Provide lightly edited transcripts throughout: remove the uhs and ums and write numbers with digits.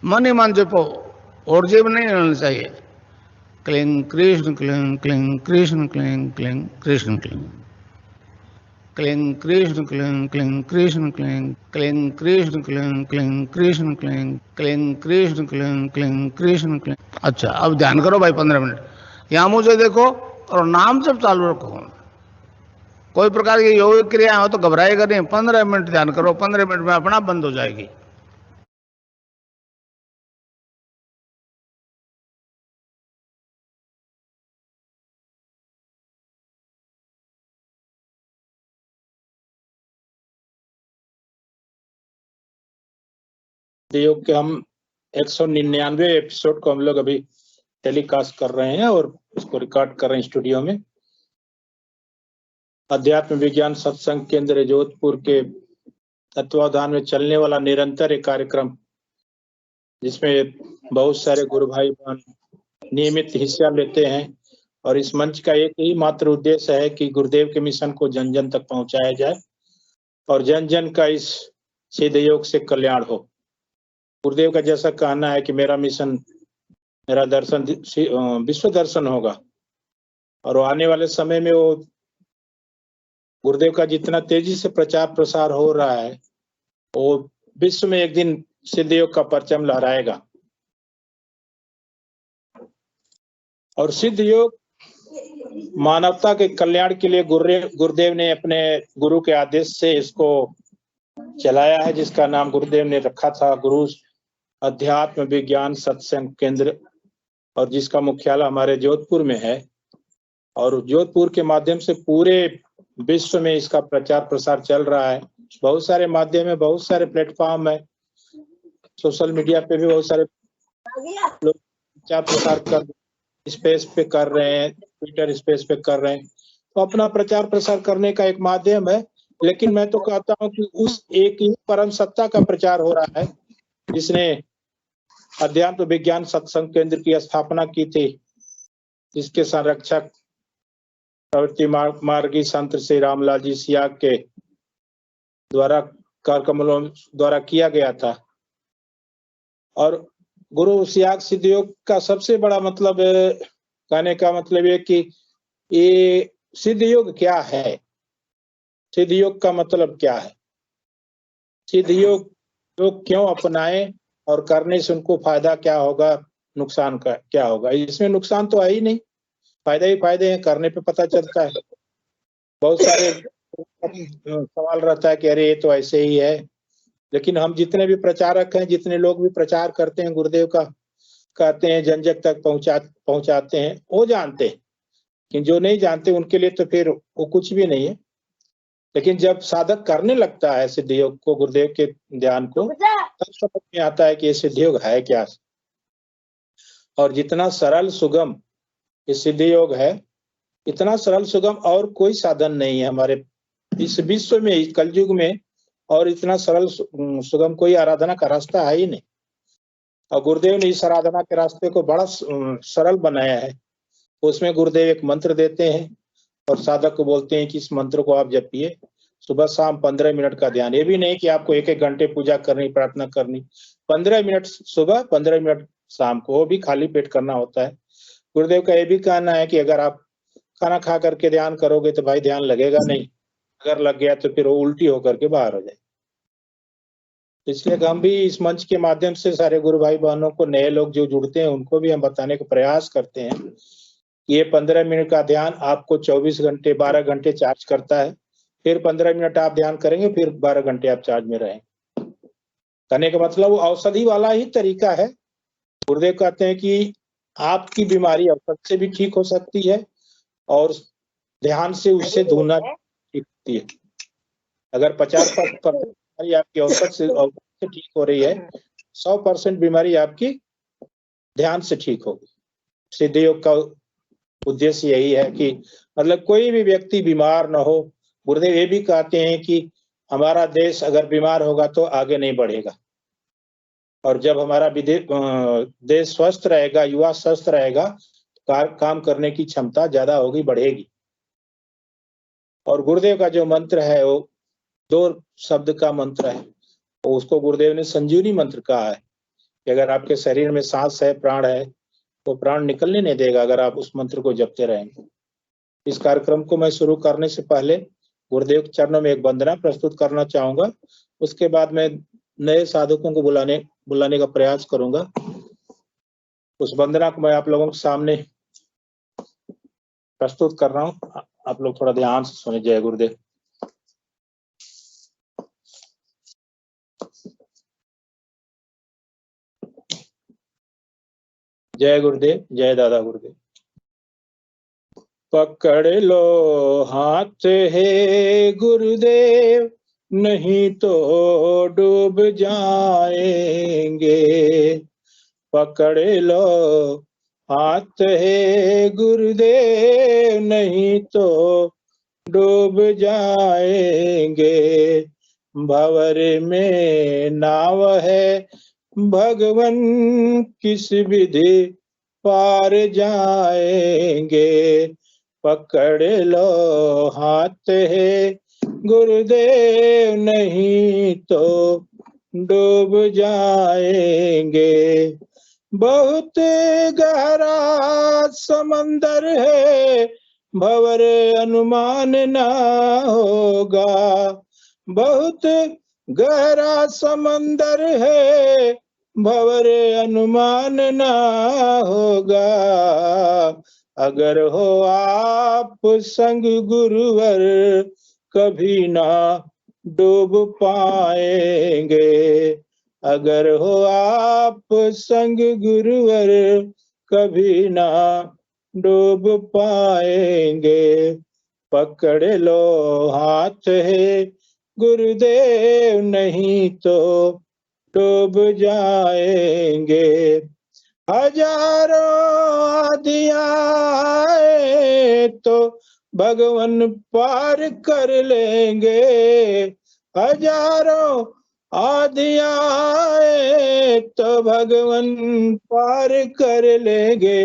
मन ही मन जपो, और जेब नहीं रहना चाहिए। Cling Krishna cling cling Krishna cling cling Krishna cling cling Krishna cling cling Krishna cling cling Krishna cling cling Krishna cling cling Krishna cling cling Krishna cling. अच्छा, अब ध्यान करो भाई 15 मिनट। यहां मुझे देखो और नाम जब चालू रखो। कोई प्रकार की योग क्रिया हो तो घबराएगा नहीं। 15 मिनट ध्यान करो, 15 मिनट में अपना बंद हो जाएगी। योग के हम 199 एपिसोड को हम लोग अभी टेलीकास्ट कर रहे हैं और उसको रिकॉर्ड कर रहे हैं स्टूडियो में। अध्यात्म विज्ञान सत्संग केंद्र जोधपुर के तत्वावधान में चलने वाला निरंतर एक कार्यक्रम, जिसमें बहुत सारे गुरु भाई बहन नियमित हिस्सा लेते हैं। और इस मंच का एक ही मात्र उद्देश्य है कि गुरुदेव के मिशन को जन जन तक पहुंचाया जाए और जन जन का इस सिद्ध योग से कल्याण हो। गुरुदेव का जैसा कहना है कि मेरा मिशन, मेरा दर्शन विश्व दर्शन होगा, और आने वाले समय में वो गुरुदेव का जितना तेजी से प्रचार प्रसार हो रहा है, वो विश्व में एक दिन सिद्ध योग का परचम लहराएगा। और सिद्ध योग मानवता के कल्याण के लिए गुरुदेव ने अपने गुरु के आदेश से इसको चलाया है, जिसका नाम गुरुदेव ने रखा था गुरु अध्यात्म विज्ञान सत्संग केंद्र, और जिसका मुख्यालय हमारे जोधपुर में है। और जोधपुर के माध्यम से पूरे विश्व में इसका प्रचार प्रसार चल रहा है। बहुत सारे माध्यम है, बहुत सारे प्लेटफॉर्म है, सोशल मीडिया पे भी बहुत सारे लोग प्रचार प्रसार कर स्पेस पे कर रहे हैं, ट्विटर स्पेस पे कर रहे हैं। तो अपना प्रचार प्रसार करने का एक माध्यम है। लेकिन मैं तो कहता हूँ कि उस एक ही परम सत्ता का प्रचार हो रहा है जिसने अध्यात्म विज्ञान सत्संग केंद्र की स्थापना की थी, जिसके संरक्षक प्रवृत्ति मार्गी संत श्री रामलाल जी सियाग के द्वारा कार्यक्रमों द्वारा किया गया था। और गुरु सियाग सिद्ध योग का सबसे बड़ा मतलब कहने का मतलब ये कि ये सिद्ध योग क्या है, सिद्ध योग का मतलब क्या है, सिद्ध योग लोग क्यों अपनाएं और करने से उनको फायदा क्या होगा, नुकसान का क्या होगा। इसमें नुकसान तो है ही नहीं, फायदे ही फायदे हैं, करने पे पता चलता है। बहुत सारे सवाल रहता है कि अरे ये तो ऐसे ही है, लेकिन हम जितने भी प्रचारक हैं, जितने लोग भी प्रचार करते हैं गुरुदेव का, कहते हैं जन जन तक पहुंचाते हैं, वो जानते हैं। कि जो नहीं जानते उनके लिए तो फिर वो कुछ भी नहीं है। लेकिन जब साधक करने लगता है सिद्ध योग को, गुरुदेव के ध्यान को, तब समझ में आता है कि ये सिद्ध योग है क्या। और जितना सरल सुगम ये सिद्ध योग है, इतना सरल सुगम और कोई साधन नहीं है हमारे इस विश्व में, इस कलयुग में। और इतना सरल सुगम कोई आराधना का रास्ता है ही नहीं। और गुरुदेव ने इस आराधना के रास्ते को बड़ा सरल बनाया है। उसमें गुरुदेव एक मंत्र देते हैं और साधक को बोलते हैं कि इस मंत्र को आप जपिए सुबह शाम 15 मिनट का ध्यान। ये भी नहीं कि आपको 1-1 घंटे पूजा करनी, प्रार्थना करनी। 15 मिनट सुबह, 15 मिनट शाम को, वो भी खाली पेट करना होता है। गुरुदेव का ये भी कहना है कि अगर आप खाना खा करके ध्यान करोगे तो भाई ध्यान लगेगा नहीं, अगर लग गया तो फिर वो उल्टी होकर के बाहर हो जाए। इसलिए हम भी इस मंच के माध्यम से सारे गुरु भाई बहनों को, नए लोग जो जुड़ते हैं उनको भी हम बताने का प्रयास करते हैं। ये 15 मिनट का ध्यान आपको 24 घंटे 12 घंटे चार्ज करता है। फिर 15 मिनट आप ध्यान करेंगे, फिर 12 घंटे आप चार्ज में रहेंगे। कहने का मतलब वो औषधि वाला ही तरीका है। गुरुदेव कहते हैं कि आपकी बीमारी औषध से भी ठीक हो सकती है और ध्यान से उससे दूना ठीक होती है। अगर 50% बीमारी आपकी औषध से ठीक हो रही है, 100% बीमारी आपकी ध्यान से ठीक होगी। सिद्ध योग का उद्देश्य यही है कि मतलब कोई भी व्यक्ति बीमार न हो। गुरुदेव ये भी कहते हैं कि हमारा देश अगर बीमार होगा तो आगे नहीं बढ़ेगा, और जब हमारा देश स्वस्थ रहेगा, युवा स्वस्थ रहेगा, काम करने की क्षमता ज्यादा होगी, बढ़ेगी। और गुरुदेव का जो मंत्र है वो 2 शब्द का मंत्र है, तो उसको गुरुदेव ने संजीवनी मंत्र कहा है। कि अगर आपके शरीर में सांस है, प्राण है, तो प्राण निकलने नहीं देगा अगर आप उस मंत्र को जपते रहेंगे। इस कार्यक्रम को मैं शुरू करने से पहले गुरुदेव के चरणों में एक वंदना प्रस्तुत करना चाहूंगा। उसके बाद मैं नए साधकों को बुलाने का प्रयास करूंगा। उस वंदना को मैं आप लोगों के सामने प्रस्तुत कर रहा हूं। आप लोग थोड़ा ध्यान से सुने। जय गुरुदेव। जय गुरुदेव, जय दादा गुरुदेव। पकड़ लो हाथ है गुरुदेव, नहीं तो डूब जाएंगे। पकड़ लो हाथ है गुरुदेव, नहीं तो डूब जाएंगे। भंवर में नाव है भगवन, किस विधि पार जाएंगे। पकड़ लो हाथ है गुरुदेव, नहीं तो डूब जाएंगे। बहुत गहरा समंदर है, भंवर अनुमान ना होगा। बहुत गहरा समंदर है, भंवर अनुमान ना होगा। अगर हो आप संग गुरुवर, कभी ना डूब पाएंगे। अगर हो आप संग गुरुवर, कभी ना डूब पाएंगे। पकड़ लो हाथ है गुरुदेव, नहीं तो डूब जाएंगे। हजारों आदियाँ आए तो भगवन पार कर लेंगे। हजारों आदियाँ आए तो भगवन पार कर लेंगे।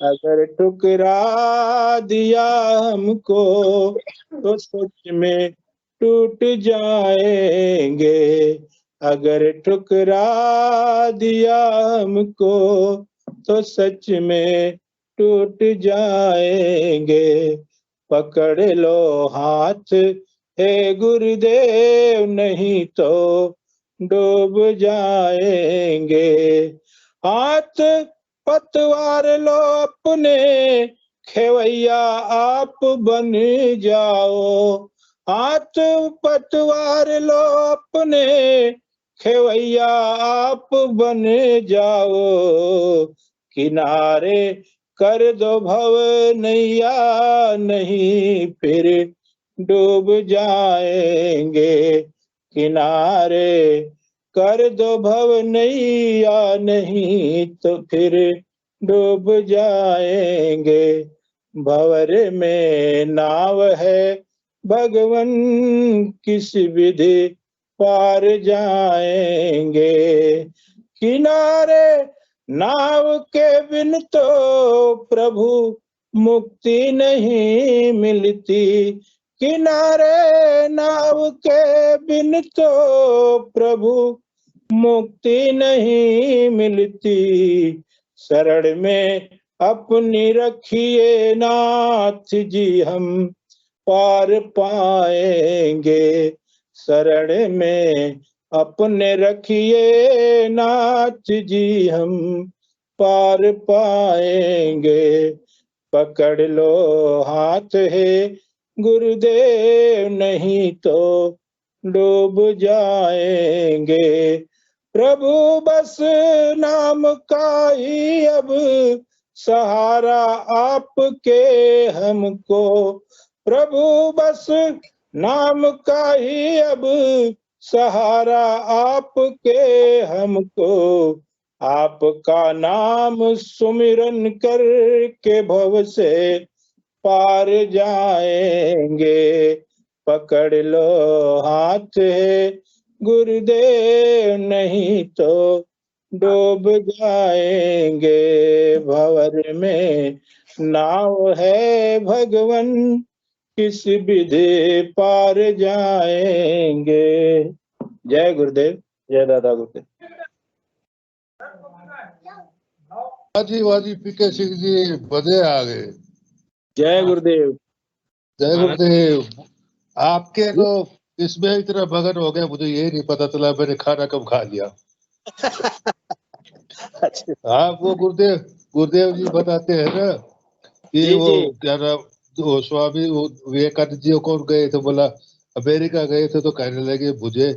अगर ठुकरा दिया हमको, तो सच में टूट जाएंगे। अगर ठुकरा दिया हमको, तो सच में टूट जाएंगे। पकड़ लो हाथ हे गुरुदेव, नहीं तो डूब जाएंगे। हाथ पतवार लो अपने, खेवैया आप बन जाओ। हाथ पतवार लो अपने, खेवैया आप बन जाओ। किनारे कर दो भव नैया, नहीं फिर डूब जाएंगे। किनारे कर दो भव नैया, नहीं तो फिर डूब जाएंगे। भंवर में नाव है भगवन, किस विधि पार जाएंगे। किनारे नाव के बिन तो प्रभु मुक्ति नहीं मिलती। किनारे नाव के बिन तो प्रभु मुक्ति नहीं मिलती। शरण में अपनी रखिए नाथ जी, हम पार पाएंगे। शरण में अपने रखिए नाथ जी, हम पार पाएंगे। पकड़ लो हाथ है गुरुदेव, नहीं तो डूब जाएंगे। प्रभु बस नाम का ही अब सहारा आपके हमको। प्रभु बस नाम का ही अब सहारा आपके हमको। आपका नाम सुमिरन करके भव से पार जाएंगे। पकड़ लो हाथ है गुरुदेव, नहीं तो डूब जाएंगे। भंवर में नाव है भगवन, किस विधि पार जाएंगे। जय गुरुदेव, जय दादा गुरुदेव। वाजी पीके सिंह जी बधे आ गए। जय गुरुदेव। जय गुरुदेव। आपके तो इसमें इतना मगन हो गया, मुझे ये नहीं पता चला मैंने खाना कब खा लिया। अच्छा। आप वो गुरुदेव जी बताते हैं ना कि जी वो जी क्या नाम, वो स्वामी विवेकानंद जी कौन गए थे, बोला अमेरिका गए थे, तो कहने लगे मुझे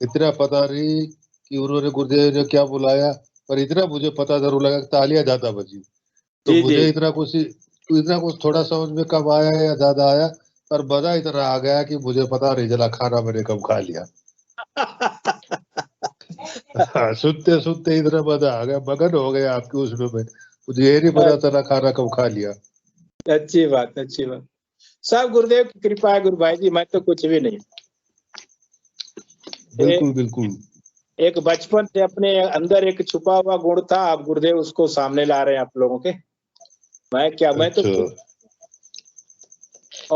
इतना पता नहीं कि उन्होंने गुरुदेव ने क्या बुलाया, पर इतना मुझे पता जरूर लगा कि तालियां ज्यादा बजी। तो जी जी। मुझे इतना कुछ थोड़ा समझ में कम आया या ज्यादा आया, पर मजा इतना आ गया कि मुझे पता नहीं चला खाना मैंने कब खा लिया। हाँ, सुनते सुनते इतना मजा आ गया, मगन हो गया आपके उसमें में, मुझे ये नहीं पता चला खाना कब खा लिया। अच्छी बात, अच्छी बात। सब गुरुदेव की कृपा है गुरु भाई जी, मैं तो कुछ भी नहीं। बिल्कुल बिल्कुल। एक बचपन से अपने अंदर एक छुपा हुआ गुण था, आप गुरुदेव उसको सामने ला रहे हैं आप लोगों के। मैं क्या, मैं तो अच्छा,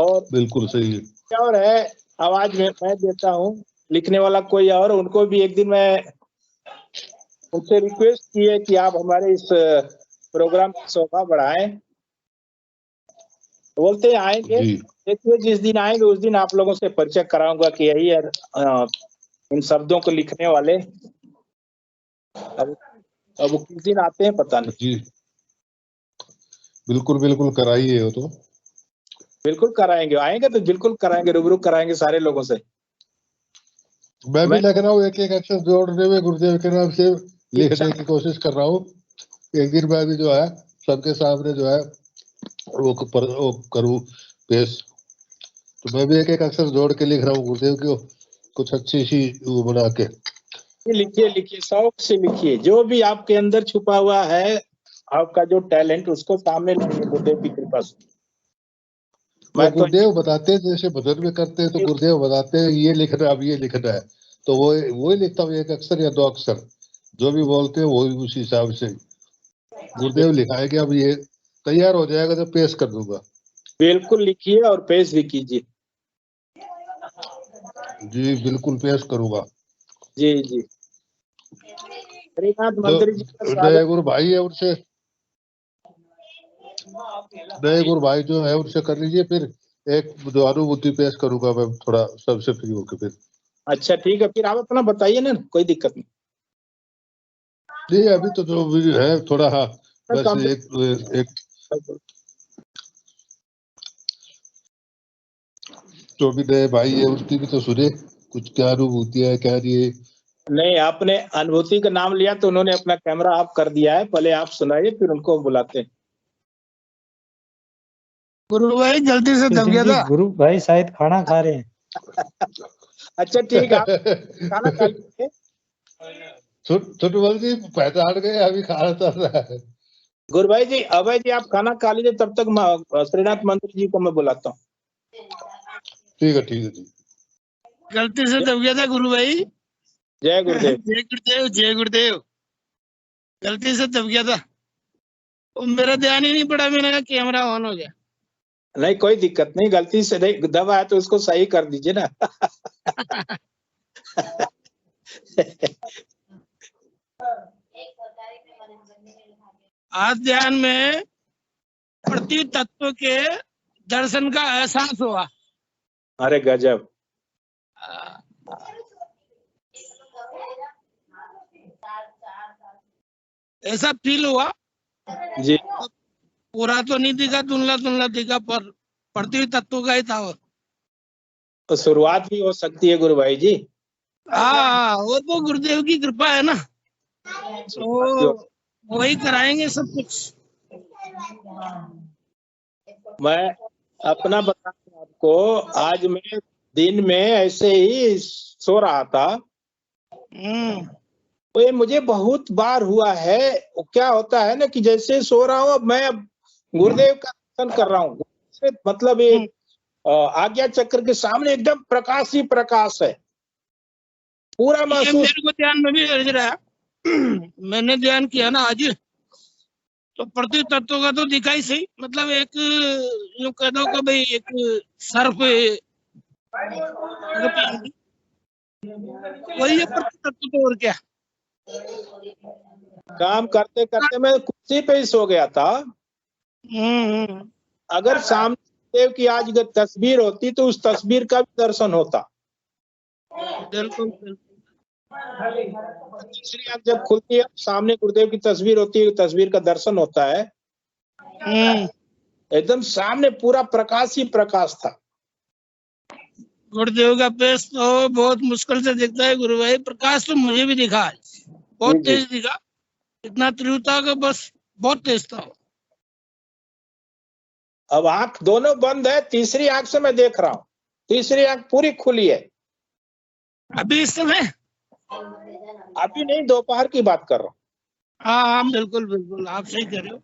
और बिल्कुल सही है। क्या और है, आवाज में मैं देता हूँ, लिखने वाला कोई और। उनको भी एक दिन मैं उनसे रिक्वेस्ट की है कि आप हमारे इस प्रोग्राम की शोभा बढ़ाएं। बोलते हैं आएंगे। जी देखिए जिस दिन आएंगे उस दिन आप लोगों से परिचय कराऊंगा कि यही है इन शब्दों को लिखने वाले। अब वो किस दिन आते हैं पता नहीं। जी, बिल्कुल बिल्कुल कराइए हो तो। बिल्कुल कराएंगे, आएंगे तो बिल्कुल कराएंगे, रूबरू कराएंगे सारे लोगों से। मैं भी मैं लिख रहा हूँ, एक एक अक्षर जोड़ने में गुरुदेव के नाम से लिखने की कोशिश कर रहा हूँ। एक दिन मैं भी जो है सबके सामने जो है वो करूँ पेश। तो मैं भी एक एक अक्षर जोड़ के लिख रहा हूँ गुरुदेव को, कुछ अच्छी सी वो बना के। लिखिए लिखिए, शौक से लिखिए, जो भी आपके अंदर छुपा हुआ है, आपका जो टैलेंट, उसको सामने लाइए गुरुदेव की कृपा से। वो मैं तो गुरुदेव बताते हैं, जैसे भजन में करते हैं तो गुरुदेव बताते हैं ये लिखना है, अब ये लिखना है, तो वो ही लिखता हूँ, एक अक्षर या दो अक्षर जो भी बोलते हैं वो उसी हिसाब से गुरुदेव लिखाएंगे। अब ये तैयार हो जाएगा तो पेश कर दूंगा। बिल्कुल लिखिए और पेश भी कीजिए। जी बिल्कुल पेश करूंगा। जी जी। हरिनाथ जो मंत्री जी का नए स्वागत। गुरु भाई है उनसे, नए गुरु भाई जो है उनसे कर लीजिए, फिर एक जो अनुभूति पेश करूंगा मैं थोड़ा सबसे फ्री होकर फिर। अच्छा ठीक है, फिर आप अपना बताइए ना, कोई दिक्कत नहीं। नहीं अभी तो जो भी है थोड़ा, हाँ बस काम एक जो भी नए भाई है उसकी भी तो सुने, कुछ क्या अनुभूति है क्या नहीं है। नहीं, आपने अनुभूति का नाम लिया तो उन्होंने अपना कैमरा ऑफ कर दिया है, पहले आप सुनाइए फिर उनको बुलाते हैं। गुरु भाई जल्दी से दब सिंह गया जी, था। गुरु भाई शायद खाना खा रहे हैं। अच्छा ठीक है, आप खाना खा लीजिए। छोटू जी पहचान गए, अभी खाना चल रहा है। गुरु भाई जी, अभय जी आप खाना खा लीजिए, तब तक श्रीनाथ मंत्री जी को मैं बुलाता हूँ। ठीक है जी। गलती से दब गया था गुरु भाई। जय गुरुदेव। जय गुरुदेव, जय गुरुदेव। गलती से दब गया था, वो मेरा ध्यान ही नहीं पड़ा, मैंने कहा कैमरा ऑन हो गया। नहीं कोई दिक्कत नहीं, गलती से नहीं दबा है तो उसको सही कर दीजिए ना। आज ध्यान में प्रति तत्व के दर्शन का एहसास हुआ। अरे गजब। ऐसा फील हुआ, जी पूरा तो नहीं दिखा, धुंधला धुंधला दिखा, पर प्रति तत्व का ही था वो। तो शुरुआत भी हो सकती है गुरु भाई जी। हाँ, वो तो गुरुदेव की कृपा है ना, तो वही कराएंगे सब कुछ। मैं अपना बताऊं आपको, आज मैं दिन में ऐसे ही सो रहा था, तो ये मुझे बहुत बार हुआ है। वो क्या होता है ना कि जैसे सो रहा हूँ, मैं अब गुरुदेव का दर्शन कर रहा हूँ, मतलब ये आज्ञा चक्र के सामने एकदम प्रकाश ही प्रकाश है, पूरा ये महसूस। मेरे को ध्यान में भी लग रहा है। मैंने ध्यान किया ना आज, तो प्रति तत्व का तो दिखा ही सही, मतलब एक यूं कह दो कि भाई एक सर्फ वही है प्रति तत्व, तो और क्या। काम करते करते मैं कुर्सी पे ही सो गया था। अगर सामने देव की आज अगर तस्वीर होती तो उस तस्वीर का भी दर्शन होता। बिल्कुल बिल्कुल। दूसरी आंख जब खुलती है सामने गुरुदेव की तस्वीर होती है, तस्वीर का दर्शन होता है। एकदम सामने पूरा प्रकाश ही प्रकाश था। गुरुदेव का फेस तो बहुत मुश्किल से दिखता है गुरु भाई। प्रकाश तो मुझे भी दिखा है, बहुत जी, जी। तेज दिखा। इतना तीव्र था कि बस बहुत तेज था। अब आंख दोनों बंद है, तीसरी आंख से मैं देख रहा हूँ। तीसरी आंख पूरी खुली है। अभी इस समय? अभी नहीं, दोपहर की बात कर रहा हूँ। हाँ हाँ बिल्कुल बिल्कुल, आप सही कह रहे हो।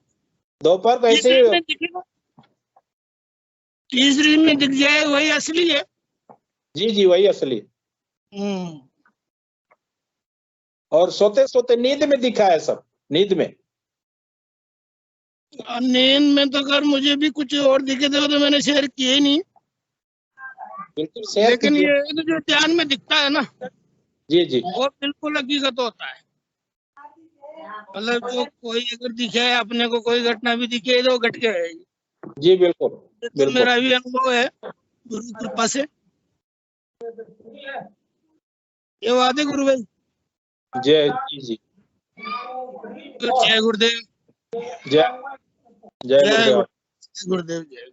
दोपहर कैसे तीसरी ही। में दिखेगा, तीसरी में दिख जाए वही असली है। जी जी, वही असली। और सोते सोते नींद में दिखा है सब, नींद में। और नींद में तो अगर मुझे भी कुछ और दिखे तो मैंने शेयर किए ही नहीं। बिल्कुल शेयर लेकिन कीजिए। ये तो जो ध्यान में दिखता है ना, जी जी वो बिल्कुल हकीकत होता है। मतलब जो कोई अगर दिखे, अपने को कोई घटना भी दिखे तो घट के है। जी, बिल्कुल ये तो बिल्कुल। मेरा भी अनुभव है गुरु की कृपा से। ये बात है गुरु भाई। जय जी जी। जय गुरुदेव। जय जय जय गुरुदेव। गुरुदेव। जय।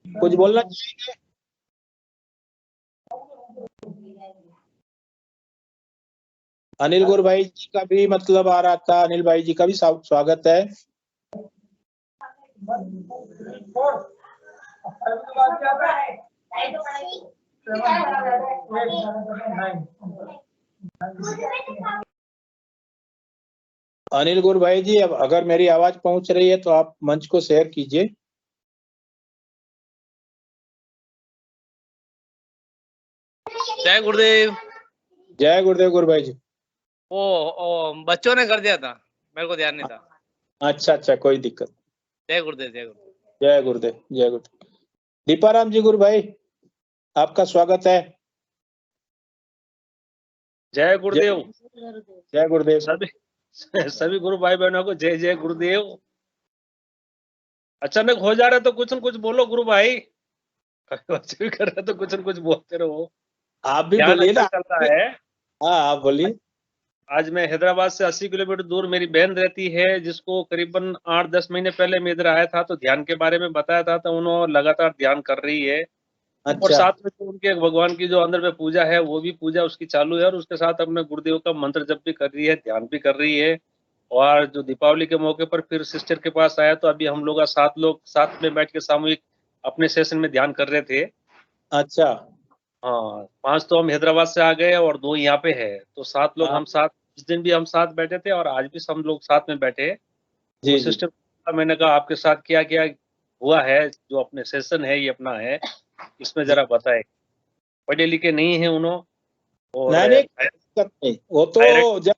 कुछ बोलना चाहेंगे? अनिल गुरु भाई जी का भी मतलब आ रहा था, अनिल भाई जी का भी स्वागत है। अनिल गुरु भाई जी, अब अगर मेरी आवाज पहुंच रही है तो आप मंच को शेयर कीजिए। जय गुरुदेव। जय गुरुदेव गुरु भाई जी। वो बच्चों ने कर दिया था, मेरे को ध्यान नहीं था। अच्छा अच्छा, कोई दिक्कत। जय गुरुदेव। जय गुरुदेव। जय गुरुदेव जय गुरुदेव। दीपाराम जी गुरु भाई, आपका स्वागत है। जय गुरुदेव। जय गुरुदेव। सभी गुरु भाई बहनों को जय जय गुरुदेव। अचानक हो जा रहा है तो कुछ न कुछ बोलो गुरु भाई। बच्चे भी कर रहे तो कुछ न कुछ बोलते रहो। आप भी ध्यान बोलिए अच्छा ना। चल रहा है। हाँ, आप बोलिए। आज मैं हैदराबाद से 80 किलोमीटर दूर मेरी बहन रहती है, जिसको करीबन 8-10 महीने पहले मैं इधर आया था तो ध्यान के बारे में बताया था, तो उन्होंने लगातार ध्यान कर रही है। और अच्छा साथ में तो उनके भगवान की जो अंदर में पूजा है वो भी पूजा उसकी चालू है, और उसके साथ अपने गुरुदेव का मंत्र जप भी कर रही है, ध्यान भी कर रही है। और जो दीपावली के मौके पर फिर सिस्टर के पास आया तो अभी हम लोग 7 लोग साथ में बैठ के सामूहिक अपने सेशन में ध्यान कर रहे थे। अच्छा। हाँ, 5 तो हम हैदराबाद से आ गए और 2 यहाँ पे है, तो 7 लोग हम साथ। इस दिन भी हम साथ बैठे थे और आज भी सब लोग साथ में बैठे। तो जी जी। सिस्टर मैंने कहा आपके साथ क्या क्या हुआ है, जो अपने सेशन है ये अपना है, इसमें जी। जरा बताए। पढ़े लिखे नहीं है उन्होंने, और नहीं नहीं, दिक्कत नहीं, वो तो थायराइड जब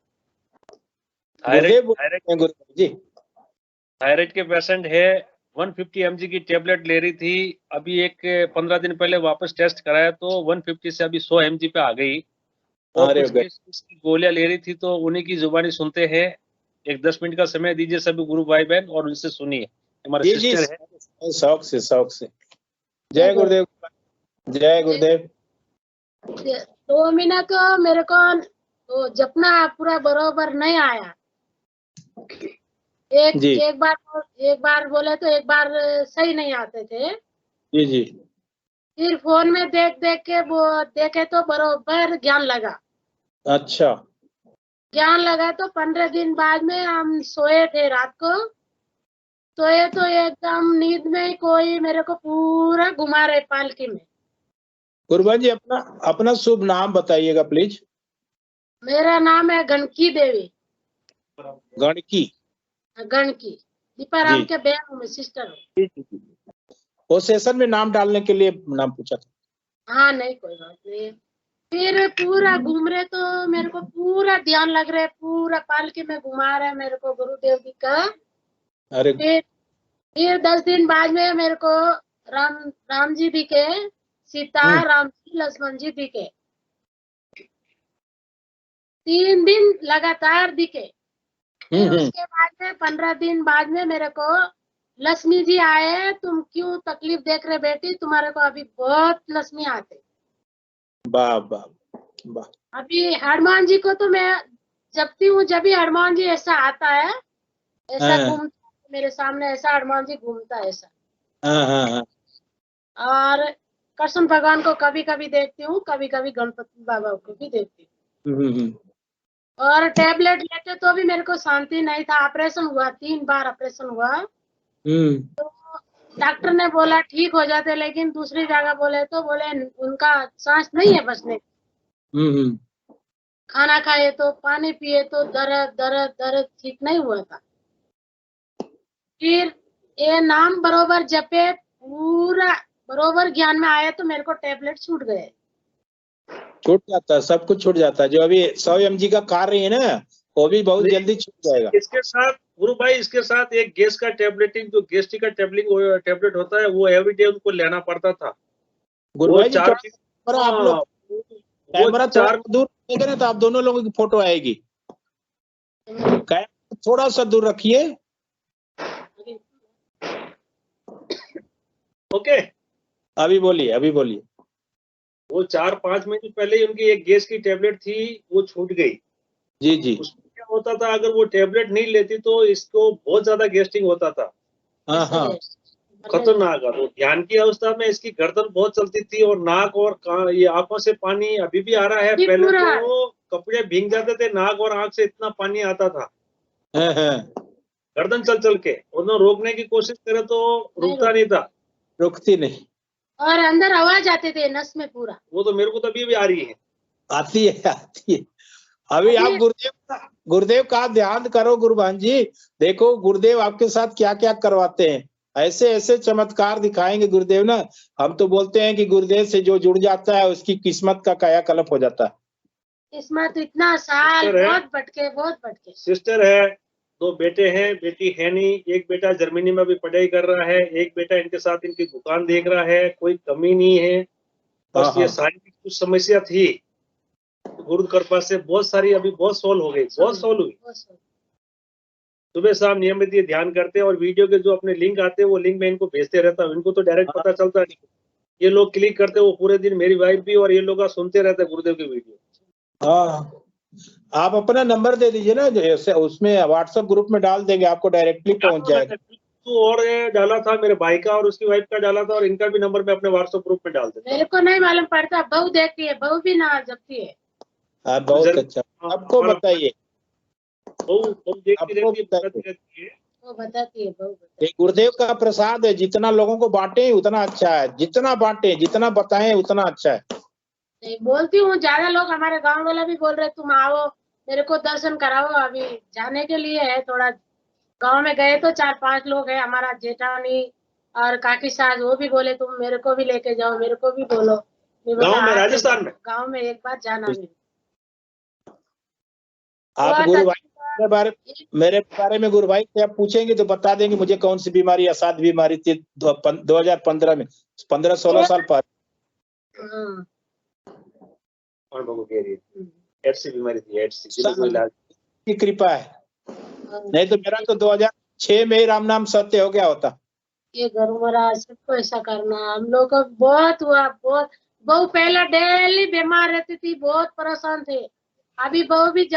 गुरुदेव थायराइड गुरु जी। थायराइड के पेशेंट है। 150 mg की टेबलेट ले रही थी, अभी एक 15 दिन पहले वापस टेस्ट कराया तो 150 से अभी 100 mg पे आ गई। और अरे कुछ केस की गोलियां ले रही थी, तो उन्हीं की जुबानी सुनते हैं। एक 10 मिनट का समय दीजिए सभी गुरु भाई बहन और उनसे सुनिए। हमारे जी जी, सिस्टर है। शौक से शौक से। जय गुरुदेव। जय गुरुदेव। 2 महीना तो मेरे को तो जपना पूरा बरोबर नहीं आया। जी एक बार बोले तो एक बार सही नहीं आते थे। जी जी। फिर फोन में देख देख के वो देखे तो बरोबर ज्ञान लगा। अच्छा। ज्ञान लगा तो 15 दिन बाद में हम सोए थे रात को। सोए तो एकदम नींद में कोई मेरे को पूरा घुमा रहे पालकी में। गुरुभाई जी, अपना अपना शुभ नाम बताइएगा प्लीज। मेरा नाम है गणकी देवी। गणकी। गणकी दीपाराम जी। के बहन हूँ, मैं सिस्टर हूँ। वो सेशन में नाम डालने के लिए नाम पूछा था। हाँ नहीं, कोई बात नहीं। फिर पूरा घूम रहे तो मेरे को पूरा ध्यान लग रहा है, पूरा पालकी में घुमा रहा है मेरे को गुरुदेव जी का। अरे फिर 10 दिन बाद में मेरे को राम जी दिखे, सीता, राम जी, लक्ष्मण जी दिखे। 3 दिन लगातार दिखे। फिर हम्म। उसके बाद में 15 दिन बाद में मेरे को लक्ष्मी जी आए, तुम क्यों तकलीफ देख रहे बेटी, तुम्हारे को अभी बहुत लक्ष्मी आते। वाह वाह वाह। अभी हनुमान जी को तो मैं जपती हूँ, जब भी हनुमान जी ऐसा आता है, ऐसा हाँ। घूमता है मेरे सामने, ऐसा हनुमान जी घूमता है ऐसा। हाँ। और कृष्ण भगवान को कभी कभी देखती हूँ, कभी कभी गणपति बाबा को भी देखती हूँ। और टैबलेट लेते तो भी मेरे को शांति नहीं था। ऑपरेशन हुआ, 3 बार ऑपरेशन हुआ। तो डॉक्टर ने बोला ठीक हो जाते, लेकिन दूसरी जगह बोले तो बोले उनका सांस नहीं है बचने। खाना खाए तो, पानी पिए तो दर्द दर्द दर्द ठीक नहीं हुआ था। फिर ये नाम बरोबर जपे, पूरा बरोबर ज्ञान में आया तो मेरे को टैबलेट छूट गए। छूट जाता है, सब कुछ छूट जाता है। जो अभी 100 mg का कार्य है ना, वो भी बहुत जल्दी छूट जाएगा। इसके साथ गुरु भाई, इसके साथ एक गैस का टैबलेटिंग, जो गैस्ट्रिक का टैबलेट होता है, वो एवरीडे उनको लेना पड़ता था। गुरु वो भाई जी, 4 थोड़ा आप लोग कैमरा थोड़ा दूर रखेंगे ना तो आप दोनों लोगों की फोटो आएगी। कैमरा थोड़ा सा दूर रखिए। ओके, अभी बोलिए। वो 4-5 महीने पहले ही उनकी एक गैस की टैबलेट थी, वो छूट गई। जी। उसमें क्या होता था, अगर वो टैबलेट नहीं लेती तो इसको बहुत ज्यादा गैस्ट्रिक होता था, हाँ। खतरनाक। तो ध्यान की अवस्था में इसकी गर्दन बहुत चलती थी, और नाक और ये आंखों से पानी अभी भी आ रहा है। पहले तो कपड़े भीग जाते थे, नाक और आंख से इतना पानी आता था गर्दन चल के। उन्होंने रोकने की कोशिश करे तो रुकता नहीं था, रुकती नहीं। और अंदर आवाज आते थे नस में पूरा। वो तो मेरे को तो अभी भी आ रही है, आती है। अभी आप गुरुदेव का ध्यान करो गुरुभान जी। देखो गुरुदेव आपके साथ क्या क्या करवाते हैं, ऐसे ऐसे चमत्कार दिखाएंगे गुरुदेव ना। हम तो बोलते हैं कि गुरुदेव से जो जुड़ जाता है उसकी किस्मत का कायाकल्प हो जाता है। किस्मत इतना साल बहुत भटके। सिस्टर है, 2 बेटे हैं, बेटी है नहीं। एक बेटा जर्मनी में भी पढ़ाई कर रहा है, एक बेटा इनके साथ इनकी दुकान देख रहा है। कोई कमी नहीं है, बस ये शारीरिक कुछ समस्या थी। गुरु कृपा से बहुत सारी अभी बहुत सॉल्व हो गई, बहुत सॉल्व हुई। सुबह शाम नियमित ये ध्यान करते हैं, और वीडियो के जो अपने लिंक आते हैं वो लिंक मैं इनको भेजते रहता हूँ। इनको तो डायरेक्ट पता चलता नहीं, ये लोग क्लिक करते हैं वो पूरे दिन। मेरी वाइफ भी और ये लोग सुनते रहते हैं गुरुदेव की वीडियो। हाँ, आप अपना नंबर दे दीजिए ना, जैसे उसमें व्हाट्सएप ग्रुप में डाल देंगे, आपको डायरेक्टली पहुंच जाएगा। तो और डाला था मेरे भाई का और उसकी वाइफ का डाला था, और इनका भी नंबर मैं अपने व्हाट्सएप ग्रुप में डाल देता। मेरे को नहीं मालूम पड़ता, बहू देखती है, बहू भी ना जपती है। बहुत अच्छा, आपको बताइए। वो बताती है बहू। गुरुदेव का प्रसाद है, जितना लोगों को बांटे उतना अच्छा है, जितना बांटे जितना बताएं उतना अच्छा है। नहीं बोलती हूँ, ज्यादा लोग हमारे गांव वाला भी बोल रहे तुम आओ मेरे को दर्शन कराओ। अभी जाने के लिए है, थोड़ा गांव में गए तो 4-5 लोग है, हमारा जेठानी और काकी सास, वो भी बोले तुम मेरे को भी लेके जाओ, मेरे को भी बोलो। गांव में, राजस्थान में, गांव में एक बार जाना है। आप गुरु भाई मेरे बारे में गुरु भाई से आप पूछेंगे तो बता देंगे मुझे कौन सी बीमारी, असाध्य बीमारी थी 2015 में, 15-16 साल पहले। एड्स बीमारी थी, एड्स की कृपा है, नहीं तो मेरा तो 2006 में ही राम नाम सत्य हो गया होता। ये गुरु महाराज सबको ऐसा करना, हम लोग को बहुत हुआ, बहुत। बहू पहला डेली बीमार रहती थी, बहुत परेशान थे। अभी बहू भी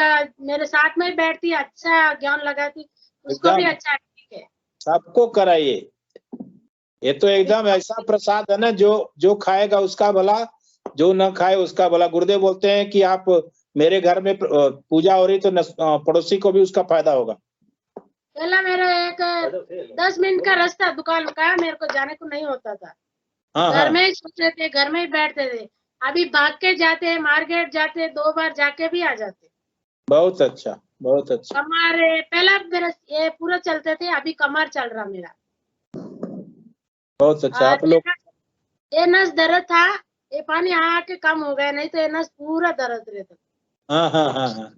मेरे साथ में ही बैठती, अच्छा ज्ञान लगाती, उसको भी अच्छा ठीक है। सबको कराइए, ये तो एकदम ऐसा प्रसाद है ना, जो खाएगा उसका भला, जो न खाए उसका भला। गुरुदेव बोलते हैं कि आप मेरे घर में पूजा हो रही तो पड़ोसी को भी उसका फायदा होगा। पहला मेरा एक 10 मिनट का रास्ता दुकान का, मेरे को जाने को नहीं होता था। घर में ही सोते थे, घर में ही बैठते थे। अभी भाग के जाते, मार्केट जाते, 2 बार जाके भी आ जाते। बहुत अच्छा, बहुत अच्छा। कमर पहला मेरा ये पूरा चलते थे, अभी कमर चल रहा मेरा। बहुत अच्छा। आप लोग ये नस दर्द था, ये पानी आके कम हो गया, नहीं तो ये नस पूरा दर्द रहता। हाँ।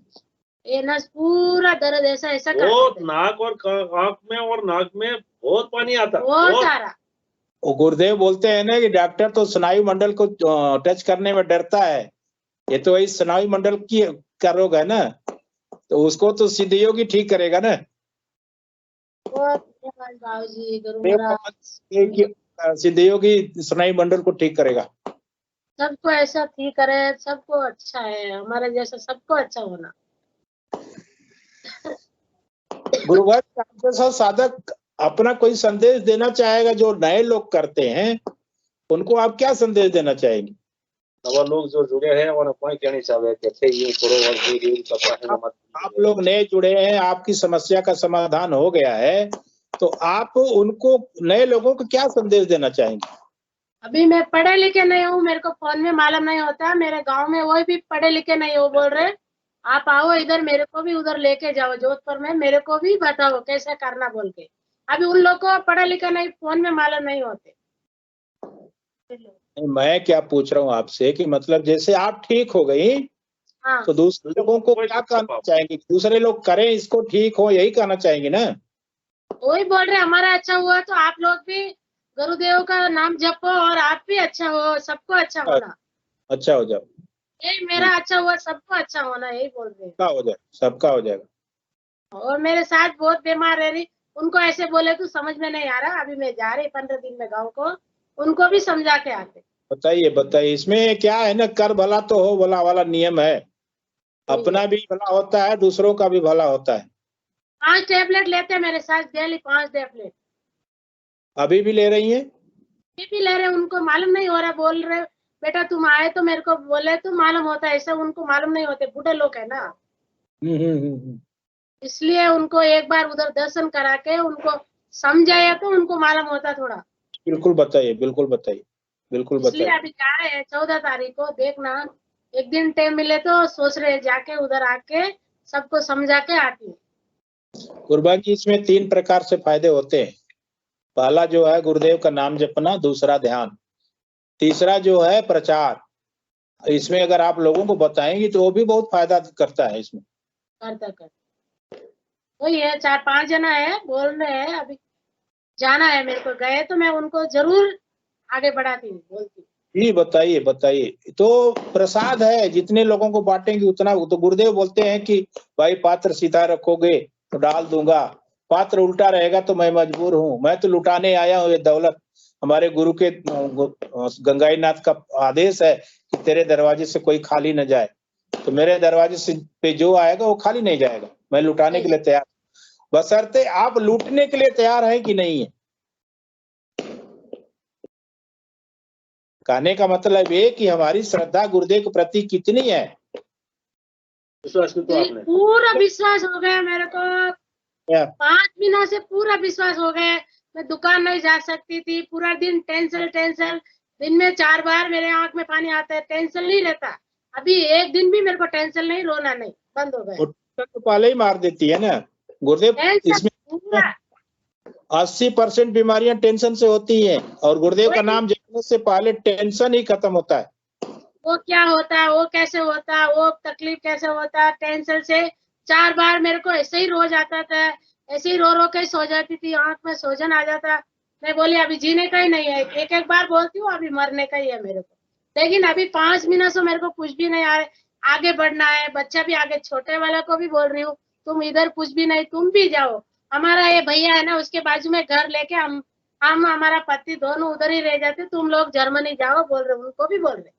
ये नस पूरा दर्द ऐसा बहुत नाक और आँख में और नाक में बहुत पानी आता, बहुत सारा। गुरुदेव बोलते हैं ना कि डॉक्टर तो स्नायु मंडल को टच करने में डरता है, ये तो वही स्नायु मंडल की का रोग है ना, तो उसको तो सिद्ध योगी ठीक करेगा ना। बाबूजी गुरु महाराज सिद्ध योगी स्नायु मंडल को ठीक करेगा। सबको ऐसा ठीक करे, सबको अच्छा है, हमारे जैसा सबको अच्छा होना। गुरुवार जैसा साधक अपना कोई संदेश देना चाहेगा, जो नए लोग करते हैं उनको आप क्या संदेश देना चाहेंगे? नवा लोग जो जुड़े हैं और कोई कहनी चाहे कैसे ये करो और आप लोग नए जुड़े हैं, आपकी समस्या का समाधान हो गया है, तो आप उनको नए लोगों को क्या संदेश देना चाहेंगे? अभी मैं पढ़े लिखे नहीं हूँ, मेरे को फोन में मालूम नहीं होता, मेरे गांव में वो भी पढ़े लिखे नहीं हो, बोल रहे आप आओ इधर, मेरे को भी उधर लेके जाओ जोधपुर में, मेरे को भी बताओ कैसे करना बोल के। अभी उन लोग को पढ़ा लिखा नहीं, फोन में मालूम नहीं होते। मैं क्या पूछ रहा हूँ आपसे कि मतलब जैसे आप ठीक हो गई, हाँ तो दूसरे लोगों को क्या कहना चाहेंगे? दूसरे लोग करें इसको, ठीक हो, यही कहना चाहेंगे ना? वही बोल रहे हमारा अच्छा हुआ तो आप लोग भी गुरुदेव का नाम जपो और आप भी अच्छा हो, सबको अच्छा होना। अच्छा हो जाओ, यही मेरा अच्छा हुआ, सबको अच्छा होना, यही बोल रहे हैं। सबका हो जाएगा, सबका हो जाएगा। और मेरे साथ बहुत बीमार रह रही, उनको ऐसे बोले तो समझ में नहीं आ रहा। अभी मैं जा रही 15 दिन में गाँव को, उनको भी समझा के आते। बताइए बताइए, इसमें क्या है ना, कर भला तो हो भला वाला नियम है। अपना भी भला होता है, दूसरों का भी भला होता है। 5 टैबलेट लेते हैं मेरे साथ डेली, 5 टैबलेट अभी भी ले रही हैं? ये भी ले रहे, उनको मालूम नहीं हो रहा। बोल रहे बेटा तुम आए तो मेरे को बोले तो मालूम होता है, ऐसा उनको मालूम नहीं होते, बूढ़े लोग है ना, इसलिए उनको एक बार उधर दर्शन करा के उनको समझाया तो उनको मालूम होता थोड़ा। बिल्कुल बताइए, बिल्कुल बताइए, बिल्कुल इसलिए बताइए। अभी जा रहे हैं 14 तारीख को, देखना एक दिन टाइम मिले तो सोच रहे जाके उधर आके सबको समझा के आती है। कुर्बान जी, इसमें 3 प्रकार से फायदे होते हैं। पहला जो है गुरुदेव का नाम जपना, दूसरा ध्यान, तीसरा जो है प्रचार। इसमें अगर आप लोगों को बताएंगे तो वो भी बहुत फायदा करता है। इसमें करता वही है, 4-5 जना है बोल रहे हैं, अभी जाना है मेरे को, गए तो मैं उनको जरूर आगे बढ़ाती हूँ, बोलती हूँ। जी बताइए बताइए। तो प्रसाद है, जितने लोगों को बांटेंगे उतना। तो गुरुदेव बोलते हैं कि भाई पात्र सीधा रखोगे तो डाल दूंगा, पात्र उल्टा रहेगा तो मैं मजबूर हूँ, मैं तो लुटाने आया हूँ ये दौलत। हमारे गुरु के गंगाई नाथ का आदेश है कि तेरे दरवाजे से कोई खाली न जाए, तो मेरे दरवाजे से पे जो आएगा वो खाली नहीं जाएगा, मैं लुटाने के लिए तैयार। बशर्ते आप लूटने के लिए तैयार हैं कि नहीं है। कहने का मतलब ये कि हमारी श्रद्धा गुरुदेव के प्रति कितनी है। विश्वास तो आपने पूरा विश्वास हो गया मेरे को, क्या? 5 महीनों से पूरा विश्वास हो गया। मैं दुकान नहीं जा सकती थी, पूरा दिन टेंशन टेंशन, दिन में 4 बार मेरे आंख में पानी आता है, टेंशन नहीं रहता। अभी एक दिन भी मेरे को टेंशन नहीं, रोना नहीं, बंद हो गया। तो पहले ही मार देती है ना गुरुदेव। इसमें 80% बीमारियां टेंशन से होती हैं, और गुरुदेव का नाम जपने से पहले टेंशन ही खत्म होता है। वो क्या होता है, वो कैसे होता है, वो तकलीफ कैसे होता है, टेंशन से 4 बार मेरे को ऐसे ही रोज आता था, ऐसे ही रो रो के सो जाती थी, आंख में सोजन आ जाता। मैं बोली अभी जीने का ही नहीं है, एक बार बोलती हूँ अभी मरने का ही है मेरे को। लेकिन अभी 5 महीनों से मेरे को कुछ भी नहीं आ रहा, आगे बढ़ना है, बच्चा भी आगे, छोटे वाला को भी बोल रही हूँ तुम इधर कुछ भी नहीं, तुम भी जाओ। हमारा ये भैया है ना, उसके बाजू में घर लेके हम हमारा पति दोनों उधर ही रह जाते, तुम लोग जर्मनी जाओ बोल रहे, उनको भी बोल रहे।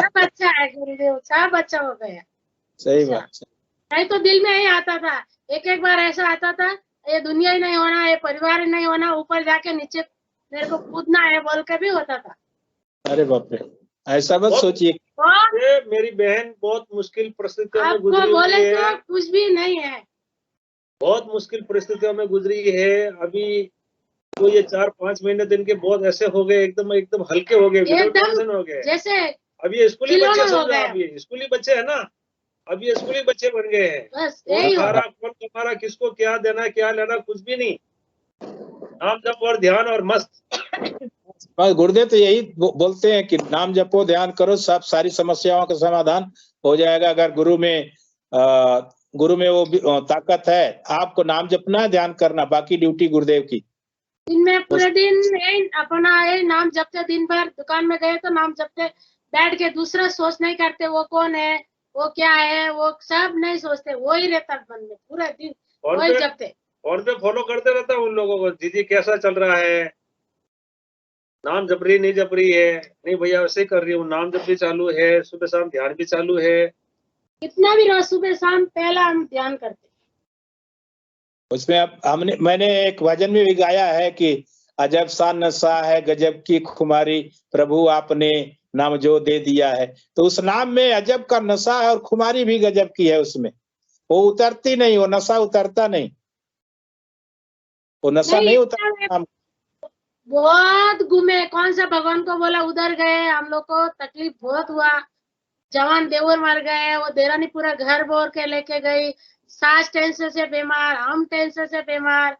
सब अच्छा है गुरुदेव, सब अच्छा हो गया। सही बात। नहीं तो दिल में ही आता था, एक बार ऐसा आता था ये दुनिया ही नहीं होना, ये परिवार ही नहीं होना, ऊपर जाके नीचे मेरे को कूदना है बोल के भी होता था। अरे बाप रे, ऐसा मत सोचिए। मेरी बहन बहुत मुश्किल परिस्थितियों में आपको गुजरी बोले हुई तो है, कुछ भी नहीं है, बहुत मुश्किल परिस्थितियों में गुजरी है। अभी तो ये 4-5 महीने दिन के बहुत ऐसे हो गए, एकदम एकदम हल्के हो गए, एकदम हो गए। जैसे अब ये स्कूली खिलौना बच्चे हो समझो, गया। अब ये स्कूली बच्चे है ना, अब ये स्कूली बच्चे बन गए हैं। बस यही हो हमारा कौन हमारा किसको क्या देना क्या लेना कुछ भी नहीं, नाम जप और ध्यान और मस्त। गुरुदेव तो यही बोलते हैं कि नाम जपो ध्यान करो, सब सारी समस्याओं का समाधान हो जाएगा। अगर गुरु में वो ताकत है, आपको नाम जपना ध्यान करना, बाकी ड्यूटी गुरुदेव की। दिन में पूरे दिन अपना नाम जपते, दिन भर दुकान में गए तो नाम जपते, बैठ के दूसरा सोच नहीं करते, वो कौन है, वो क्या है, वो सब नहीं सोचते, वो ही रहता मन में पूरा दिन, वही जपते। और पे फॉलो करते रहता है उन लोगों को, दीदी कैसा चल रहा है, नाम जप रही नहीं जप रही है, नहीं भैया वैसे ही कर रही हूँ, नाम जप भी चालू है, सुबह शाम ध्यान भी चालू है। कितना भी रोज सुबह शाम पहला हम ध्यान करते। उसमें अब मैंने एक भजन में भी गाया है कि अजब सा नशा है गजब की खुमारी, प्रभु आपने नाम जो दे दिया है। तो उस नाम में अजब का नशा है और खुमारी भी गजब की है उसमें, वो उतरती नहीं, वो नशा उतरता नहीं, वो नशा नहीं उतरता। बहुत घूमे, कौन सा भगवान को बोला उधर गए, हम लोग को तकलीफ बहुत हुआ, जवान देवर मर गए, वो देरानी पूरा घर बोर के लेके गई, सास टेंशन से बीमार, हम टेंशन से बीमार,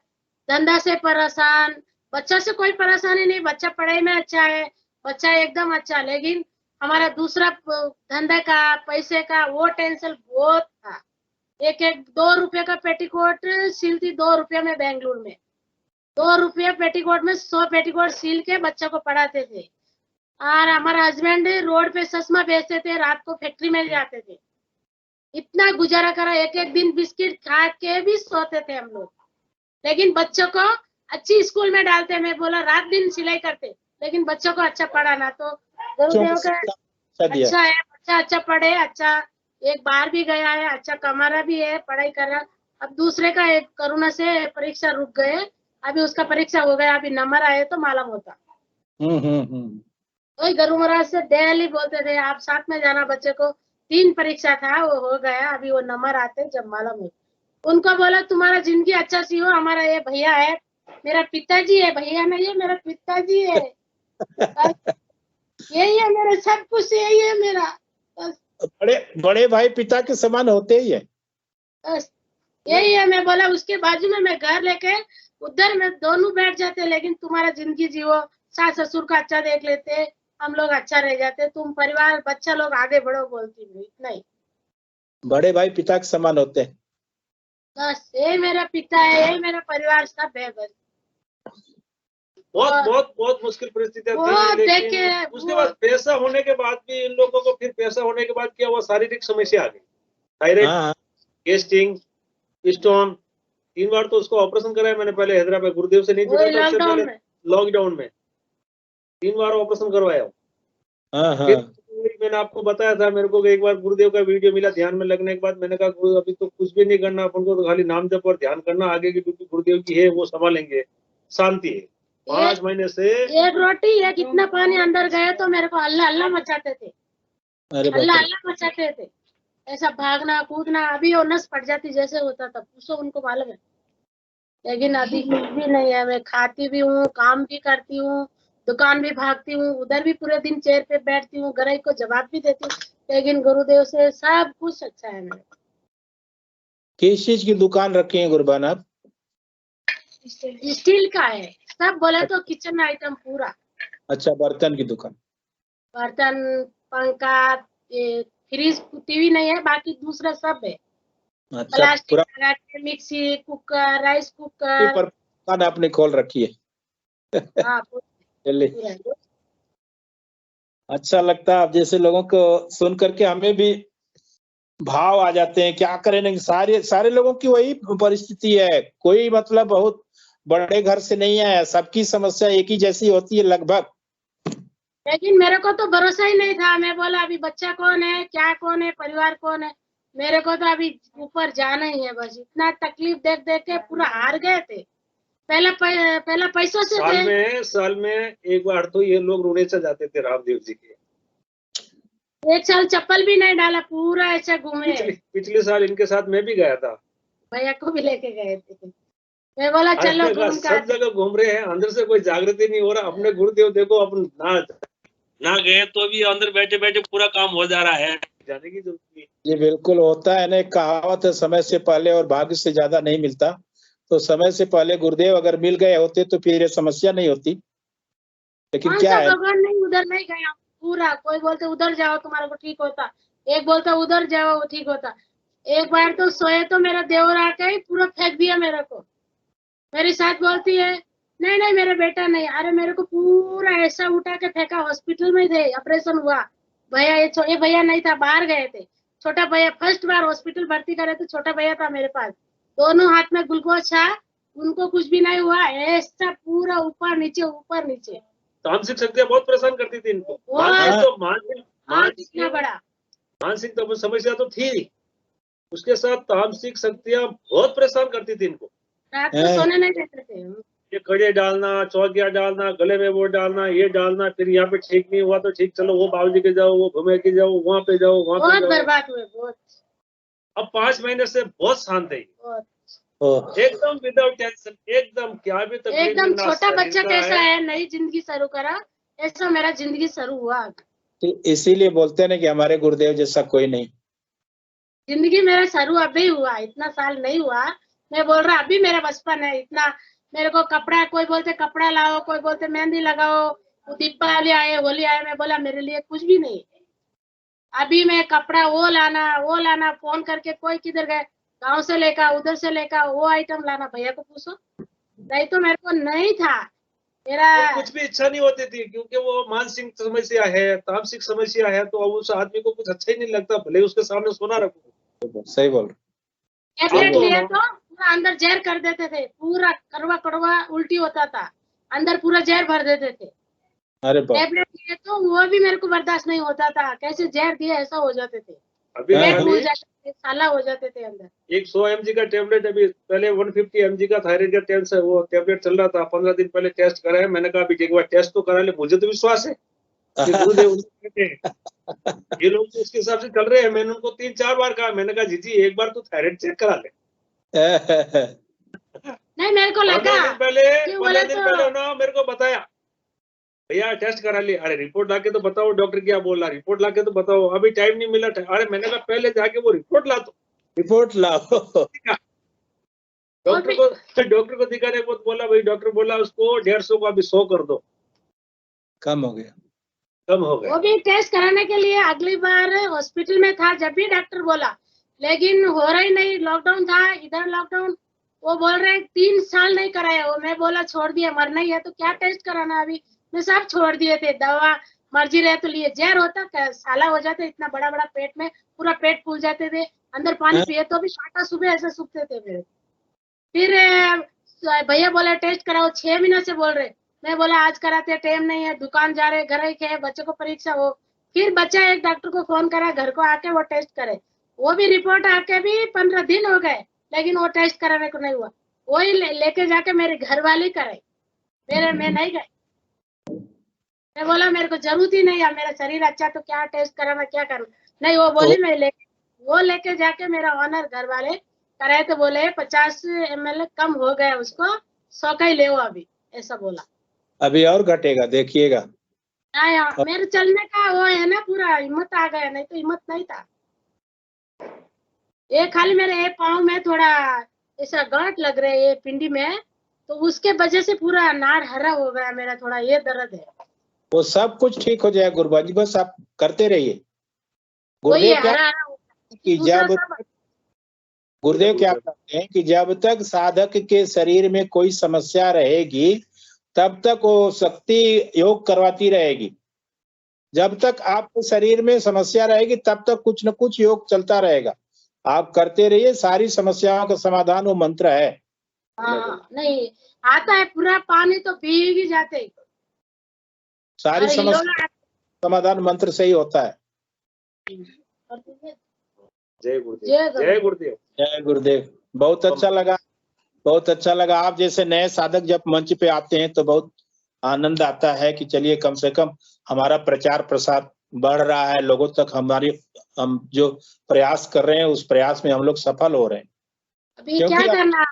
धंधा से परेशान, बच्चा से कोई परेशानी नहीं, बच्चा पढ़ाई में अच्छा है, बच्चा एकदम अच्छा, लेकिन हमारा दूसरा धंधा का पैसे का वो टेंशन बहुत था। एक 2 रुपए का पेटीकोट सिलती 2 रुपये में, बेंगलुरु में 2 रुपये पेटीकोट में 100 पेटीकोट सिल के बच्चा को पढ़ाते थे। और हमारा हस्बैंड रोड पे चश्मा बेचते थे, रात को फैक्ट्री में जाते थे, इतना गुजारा करा, एक दिन बिस्किट खा के भी सोते थे हम लोग, लेकिन बच्चों को अच्छी स्कूल में डालते। मैं बोला रात दिन सिलाई करते, लेकिन बच्चों को अच्छा पढ़ाना, तो गुरुदेव का अच्छा है, बच्चा अच्छा पढ़े, अच्छा एक बार भी गया है, अच्छा कमा रहा भी है, पढ़ाई कर रहा। अब दूसरे का एक कोरोना से परीक्षा रुक गए, अभी उसका परीक्षा हो गया, अभी नंबर आए तो मालूम होता। वही गुरु महाराज से डेली बोलते थे आप साथ में जाना, बच्चे को 3 परीक्षा था, वो हो गया, अभी वो नंबर आते जब मालूम है। उनको बोला तुम्हारा जिंदगी अच्छा सी हो, हमारा ये भैया है, मेरा पिताजी है, भैया नहीं है, मेरा पिताजी है, यही है मेरा सब कुछ, यही है मेरा बस। बड़े भाई पिता के समान होते ही है, बस यही है। मैं बोला उसके बाजू में मैं घर लेके उधर में दोनों बैठ जाते, लेकिन तुम्हारा जिंदगी जियो, सास ससुर का अच्छा देख लेते, हम लोग अच्छा रह जाते, तुम परिवार बच्चा लोग आगे बढ़ो, बोलती हूँ इतना ही। बड़े भाई पिता के समान होते हैं, बस यही मेरा पिता है, यही मेरा परिवार सब है। बस बहुत बहुत बहुत मुश्किल परिस्थितियां थी, उसके बाद पैसा होने के बाद भी इन लोगों को, फिर पैसा होने के बाद क्या हुआ, शारीरिक समस्या आ गई, थायराइड, गेस्टिंग, स्टोन, 3 बार तो उसको ऑपरेशन कराया मैंने, पहले हैदराबाद गुरुदेव से नहीं जुड़ा था, उससे पहले लॉकडाउन में 3 बार ऑपरेशन करवाया। मैंने आपको बताया था, मेरे को एक बार गुरुदेव का वीडियो मिला, ध्यान में लगने के बाद मैंने कहा गुरु अभी तो कुछ भी नहीं करना, अपन को तो खाली नाम जप और ध्यान करना, आगे की ड्यूटी गुरुदेव की है, वो संभालेंगे, शांति है। 5 महीने से एक रोटी है, कितना पानी अंदर गया तो मेरे को अल्लाह अल्लाह मचाते थे, अल्लाह अल्लाह मचाते थे, ऐसा भागना कूदना, अभी वो नस फट जाती जैसे होता था, पूछो उनको मालूम है। लेकिन अभी कुछ भी नहीं है, मैं खाती भी हूँ, काम भी करती हूँ, दुकान भी भागती हूँ, उधर भी पूरे दिन चेयर पे बैठती हूँ, गराई को जवाब भी देती हूँ, लेकिन गुरुदेव से सब कुछ अच्छा है मेरे। किस चीज की दुकान रखी है गुरबान आप? स्टील का है, सब बोले तो किचन आइटम पूरा। अच्छा, बर्तन की दुकान, बर्तन, पंखा, फ्रिज, टीवी नहीं है, बाकी दूसरा सब है। अच्छा, प्लास्टिक लगा के, मिक्सी, कुकर, राइस कुकर पर दुकान आपने खोल रखी है। हाँ, चलिए, अच्छा लगता है आप जैसे लोगों को सुन करके, हमें भी भाव आ जाते हैं। क्या करें, नहीं सारे लोगों की वही परिस्थिति है, कोई मतलब बहुत बड़े घर से नहीं है, सबकी समस्या एक ही जैसी होती है लगभग। लेकिन मेरे को तो भरोसा ही नहीं था, मैं बोला अभी बच्चा कौन है, क्या कौन है, परिवार कौन है, मेरे को तो अभी ऊपर जाना ही है। बस इतना तकलीफ देख देख के पूरा हार गए थे। पहला पैसों से साल में एक बार तो ये लोग रोने से जाते थे रामदेव जी के, 1 साल चप्पल भी नहीं डाला, पूरा ऐसा घूमे। पिछले साल इनके साथ मैं भी गया था, भैया को भी लेके गए थे। मैं बोला चलो सब जगह घूम रहे हैं, अंदर से कोई जागृति नहीं हो रहा। अपने गुरुदेव देखो, अपन ना गए तो भी अंदर बैठे बैठे पूरा काम हो जा रहा है, जाने की जरूरत नहीं। ये बिल्कुल होता है ना, एक कहावत है, समय से पहले और भाग्य से ज्यादा नहीं मिलता। तो समय से पहले गुरुदेव अगर मिल गए होते तो फिर ये समस्या नहीं होती। लेकिन क्या है, भगवान नहीं, उधर नहीं गया पूरा। कोई बोलते उधर जाओ तुम्हारे को ठीक होता, एक बोलता उधर जाओ वो ठीक होता। एक बार तो सोए तो मेरा देवर आके पूरा फेंक दिया मेरे को। मेरी साथ बोलती है नहीं नहीं मेरा बेटा नहीं, अरे मेरे को पूरा ऐसा उठा के फेंका, हॉस्पिटल में थे, ऑपरेशन हुआ, भैया ये भैया नहीं था, बाहर गए थे। छोटा भैया फर्स्ट बार हॉस्पिटल भर्ती करे तो छोटा भैया था मेरे पास, दोनों हाथ में ग्लूकोज था, उनको कुछ भी नहीं हुआ, ऐसा पूरा ऊपर नीचे ऊपर नीचे। तामसिक शक्तियां बहुत परेशान करती थी इनको। मानसिक तो समस्या तो थी, उसके साथ तामसिक शक्तियां बहुत परेशान करती थी इनको। रात को सोने नहीं देते थे। ये कड़े डालना, चौकिया डालना, गले में वो डालना, ये डालना, फिर यहाँ पे ठीक नहीं हुआ तो ठीक, चलो वो बाबूजी के जाओ, वो घूमे के जाओ, वहाँ पे जाओ, वहाँ पे बहुत जाओ। बर्बाद हुए बहुत। अब 5 महीने से बहुत शांत है, एकदम विदाउट टेंशन, एकदम क्या भी तकलीफ, एकदम छोटा बच्चा कैसा है नई जिंदगी शुरू करा, ऐसा मेरा जिंदगी शुरू हुआ। इसीलिए बोलते हैं ना कि हमारे गुरुदेव जैसा कोई नहीं। जिंदगी मेरा शुरू अभी हुआ, इतना साल नहीं हुआ। मैं बोल रहा अभी मेरा बचपन है इतना। मेरे को कपड़ा, कोई बोलते कपड़ा लाओ, कोई बोलते मेहंदी लगाओ, दीपावली आए, होली आए, मैं बोला मेरे लिए कुछ भी नहीं। अभी मैं कपड़ा वो लाना, फोन करके कोई किधर गए, गांव से लेकर उधर से लेकर वो आइटम लाना, भैया को पूछो, नहीं तो मेरे को नहीं था। मेरा कुछ भी इच्छा नहीं होती थी, क्योंकि वो मानसिक समस्या है, तामसिक समस्या है, तो अब उस आदमी को कुछ अच्छा ही नहीं लगता, भले उसके सामने सोना रखो। सही बोल रहे। टैबलेट लिए तो पूरा अंदर जहर कर देते थे, पूरा कड़वा कड़वा उल्टी होता था, अंदर पूरा जहर भर देते थे। अरे टैबलेट लिए तो वो भी मेरे को बर्दाश्त नहीं होता था, कैसे जहर दिया ऐसा हो जाते थे, अभी साला हो जाते थे अंदर। एक 100 mg का टेबलेट, अभी पहले 150 mg का थायराइड का टेंस है, वो टेबलेट चल रहा था, 15 दिन पहले टेस्ट करा है। मैंने कहा अभी एक बार टेस्ट तो करा ले, मुझे तो विश्वास है ये लोग तो उसके हिसाब से चल रहे हैं। मैंने उनको 3-4 बार कहा, मैंने कहा जी एक बार तो थायराइड चेक करा ले। नहीं मेरे को लगा 15 दिन पहले ना मेरे को बताया, भैया टेस्ट करा ले। अरे रिपोर्ट लाके तो बताओ, डॉक्टर क्या बोल रहा, रिपोर्ट लाके तो बताओ। अभी टाइम नहीं मिला। अरे मैंने कहा पहले जाके वो रिपोर्ट ला दो, रिपोर्ट लाओ। डॉक्टर को दिखाने को बोला, भाई डॉक्टर बोला उसको 150 को अभी 100 कर दो, कम हो गया। वो भी टेस्ट कराने के लिए अगली बार हॉस्पिटल में था, जब भी डॉक्टर बोला, लेकिन हो रहा ही नहीं, लॉकडाउन था इधर, लॉकडाउन। वो बोल रहे 3 साल नहीं कराया वो। मैं बोला छोड़ दिया, मरना ही है तो क्या टेस्ट कराना, अभी मैं सब छोड़ दिए थे, दवा मर्जी रहे तो लिए। जहर होता साला हो जाते, इतना बड़ा बड़ा पेट में, पूरा पेट फूल जाते थे, अंदर पानी पिए तो भी कांटा सुबह ऐसे सूखते थे मेरे। फिर भैया बोला टेस्ट कराओ, 6 महीने से बोल रहे। मैं बोला आज कराते, टाइम नहीं है, दुकान जा रहे, घर ही है, बच्चे को परीक्षा हो। फिर बच्चा एक डॉक्टर को फोन करा घर को आके वो टेस्ट करे, वो भी रिपोर्ट आके भी 15 दिन हो गए, लेकिन वो टेस्ट कराने को नहीं हुआ। वही लेके जाके मेरे घर वाले करे, मैं नहीं गई। मैं बोला मेरे को जरूरत ही नहीं है, मेरा शरीर अच्छा तो क्या टेस्ट कराना, क्या करना। नहीं वो बोली मैं लेके जाके मेरा ऑनर घर वाले कराए तो बोले 50 ml कम हो गया उसको, 100 का ही ले अभी, ऐसा बोला। अभी और घटेगा देखिएगा। मेरे चलने का वो है ना, पूरा हिम्मत आ गया, नहीं तो हिम्मत नहीं था। ये खाली मेरे पाँव में थोड़ा ऐसा गांठ लग रहा है ये पिंडी में, तो उसके वजह से पूरा नाड़ हरा हो गया मेरा, थोड़ा ये दर्द है। वो सब कुछ ठीक हो जाएगा गुरुबाजी जी, बस आप करते रहिए। गुरुदेव क्या कहते हैं कि जब तक साधक के शरीर में कोई समस्या रहेगी तब तक वो शक्ति योग करवाती रहेगी। जब तक आपके शरीर में समस्या रहेगी तब तक कुछ न कुछ योग चलता रहेगा। आप करते रहिए, सारी समस्याओं का समाधान वो मंत्र है। नहीं आता है पूरा, पानी तो पी ही जाते, सारी समस्या समाधान मंत्र से ही होता है। जय गुरुदेव, जय गुरुदेव, जय गुरुदेव। बहुत अच्छा लगा, बहुत अच्छा लगा। आप जैसे नए साधक जब मंच पे आते हैं तो बहुत आनंद आता है कि चलिए कम से कम हमारा प्रचार प्रसार बढ़ रहा है, लोगों तक हम जो प्रयास कर रहे हैं उस प्रयास में हम लोग सफल हो रहे हैं। अभी क्या करना,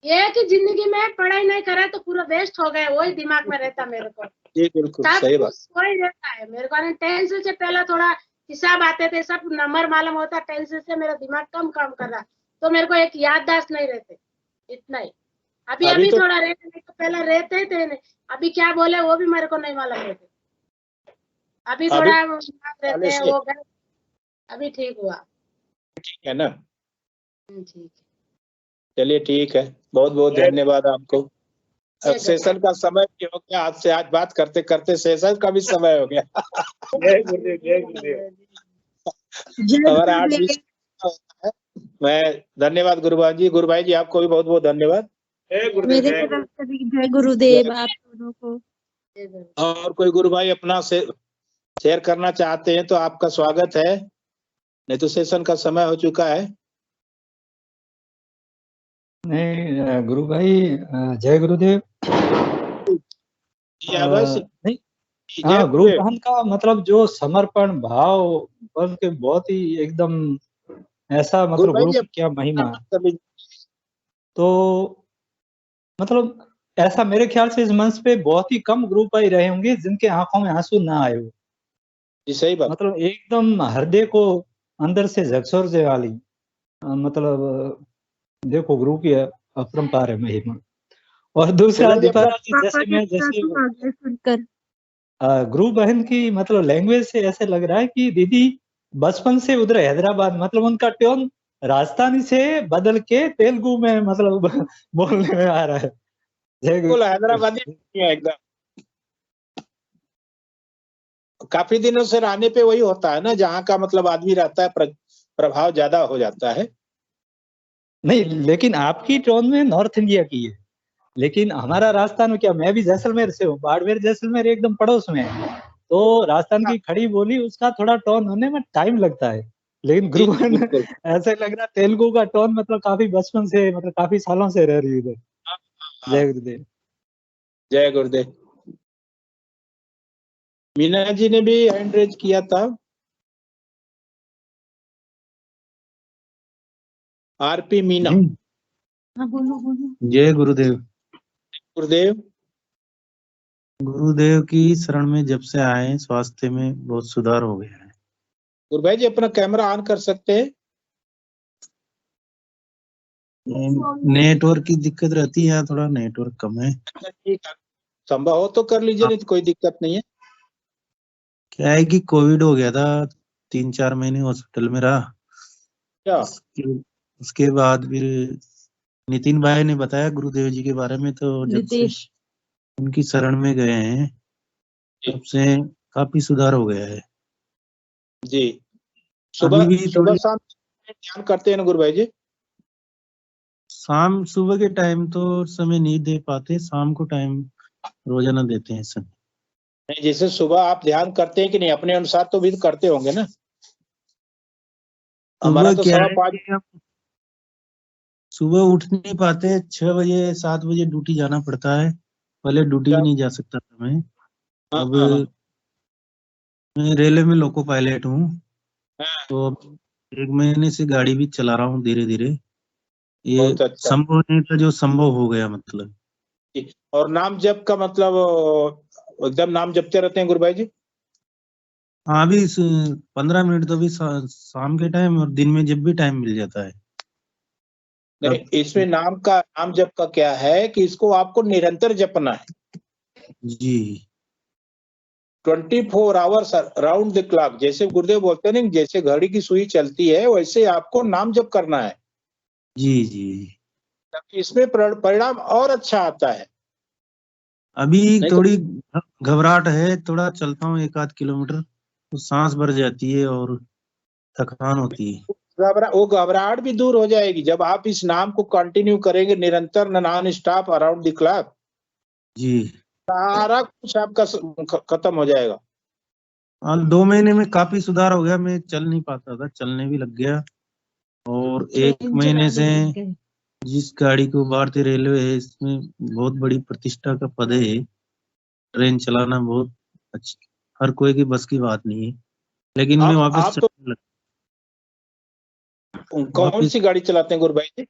ये कि जिंदगी में पढ़ाई नहीं करा तो पूरा वेस्ट हो गया, वही दिमाग में रहता मेरे को। जी बिल्कुल सही बात, वही रहता है मेरे को। टेंशन से पहला थोड़ा हिसाब आते थे, सब नंबर मालूम होता, टेंशन से मेरा दिमाग कम काम कर रहा, तो मेरे को एक याददाश्त नहीं रहते, इतना ही। अभी तो थोड़ा रहते, नहीं तो पहले रहते थे, अभी क्या बोले वो भी मेरे को नहीं मालूम रहते। अभी थोड़ा रहते हैं वो गए, अभी ठीक हुआ। ठीक है ना, ठीक है, चलिए ठीक है। बहुत बहुत धन्यवाद आपको। अब सेशन का समय भी हो गया, आज से आज बात करते करते सेशन का भी समय हो गया। जय गुरुदेव, जय गुरुदेव। हमारा 8:20 है। मैं धन्यवाद गुरुभाई जी। गुरुभाई जी आपको भी बहुत बहुत धन्यवाद। जय गुरुदेव, मेरे जय तरफ गुरुदेव। से भी जय गुरुदेव आप दोनों को। और कोई गुरुभाई अपना से शेयर करना चाहते हैं तो आपका स्वागत है, नहीं तो सेशन का समय हो चुका है। नहीं गुरु भाई जय गुरुदेव। जी अवश्य। नहीं जय हाँ, गुरु गुरुदेव। बहन का मतलब जो समर्पण भाव बोल के बहुत ही एकदम ऐसा, मतलब गुरुभाई गुरु जी की क्या महिमा। कर लीजिए। तो मतलब ऐसा मेरे ख्याल से इस मंच पे बहुत ही कम गुरु भाई रहे होंगे जिनके आंखों में आंसू ना आए हो। जी सही बात। मतलब एकदम हृदय को अंदर से झकझोरने वाली मतलब देखो गुरु की अपरंपार है महिमा। और दूसरा गुरुभाई जी अपना दीपारा जी, पापा जैसे के मैं साथ जैसे आ गए सुनकर। गुरु बहन की मतलब लैंग्वेज से ऐसे लग रहा है कि दीदी बचपन से उधर हैदराबाद, मतलब उनका टोन राजस्थानी से बदल के तेलुगु में मतलब बोलने में आ रहा है। जय बिल्कुल गुरु। हैदराबादी है एकदम। काफी दिनों से रहने पे वही होता है ना, जहाँ का मतलब आदमी रहता है प्रभाव ज्यादा हो जाता है। नहीं, लेकिन आपकी टोन में नॉर्थ इंडिया की है, लेकिन हमारा राजस्थान में क्या, मैं भी जैसलमेर से हूँ, बाड़मेर जैसलमेर एकदम पड़ोस में है, तो राजस्थान की खड़ी बोली उसका थोड़ा टोन होने में टाइम लगता है। लेकिन जी गुरु बहन बिल्कुल। ऐसे लग रहा तेलुगु का टोन मतलब काफी बचपन से, मतलब काफी सालों से रह रही है इधर। जय गुरुदेव। जय गुरुदेव। मीना जी ने भी हैंड रेज किया था। आरपी मीना। हाँ बोलो बोलो। जय गुरुदेव। गुरुदेव। गुरुदेव की शरण में जब से आए स्वास्थ्य में बहुत सुधार हो गया है। गुरुभाई जी अपना कैमरा ऑन कर सकते हैं। नेटवर्क की दिक्कत रहती है, थोड़ा नेटवर्क कम है। ठीक है, संभव हो तो कर लीजिए, नहीं तो कोई दिक्कत नहीं है। क्या है कि कोविड हो गया था, 3-4 महीने हॉस्पिटल में रहा। क्या उसके बाद फिर नितिन भाई ने बताया गुरुदेव जी के बारे में, तो जब से नितेश उनकी शरण में गए हैं तब से काफी सुधार हो गया है। जी। अभी सुबह भी सुबह थोड़ी शाम ध्यान करते हैं ना गुरुभाई जी? शाम सुबह के टाइम तो समय नहीं दे पाते, शाम को टाइम रोजाना देते हैं सब। नहीं, जैसे सुबह आप ध्यान करते हैं कि नहीं, अपने अनुसार तो भी करते होंगे ना। हमारा सुबह तो क्या है 5:15। कि हम सुबह उठ नहीं पाते, 6 बजे 7 बजे ड्यूटी जाना पड़ता है। पहले ड्यूटी भी नहीं जा सकता था मैं। हाँ अब हाँ हाँ मैं रेलवे में लोको पायलट हूँ, हाँ, तो अब 1 महीने से गाड़ी भी चला रहा हूँ धीरे धीरे। ये बहुत अच्छा। संभव नहीं था जो संभव हो गया मतलब। जी। और नाम जप का मतलब एकदम नाम जपते रहते हैं गुरुभाई जी? हाँ, अभी 15 मिनट तो भी शाम के टाइम और दिन में जब भी टाइम मिल जाता है। नहीं, अब इसमें नाम जप का क्या है कि इसको आपको निरंतर जपना है। जी 24 आवर्स राउंड द क्लॉक। जैसे गुरुदेव बोलते हैं ना, जैसे घड़ी की सुई चलती है वैसे आपको नाम जप करना है, जी जी। ताकि इसमें परिणाम और अच्छा आता है। अभी नहीं तो थोड़ी घबराहट है, थोड़ा चलता हूँ 1-8 किलोमीटर तो सांस भर जाती है और थकान होती है। वो घबराहट भी दूर हो जाएगी जब आप इस नाम को कंटिन्यू करेंगे निरंतर, non stop around the clock. जी सारा कुछ आपका खत्म हो जाएगा। हाँ, 2 महीने में काफी सुधार हो गया। मैं चल नहीं पाता था, चलने भी लग गया। और 1 ट्रेन महीने चलाने से लग गए। जिस गाड़ी को भारतीय रेलवे है, इसमें बहुत बड़ी प्रतिष्ठा का पद है। ट्रेन चलाना बहुत अच्छी, हर कोई की बस की बात नहीं है, लेकिन मैं वापस आप तो चलने लग कौन वापस। सी गाड़ी चलाते हैं गुरुभाई जी?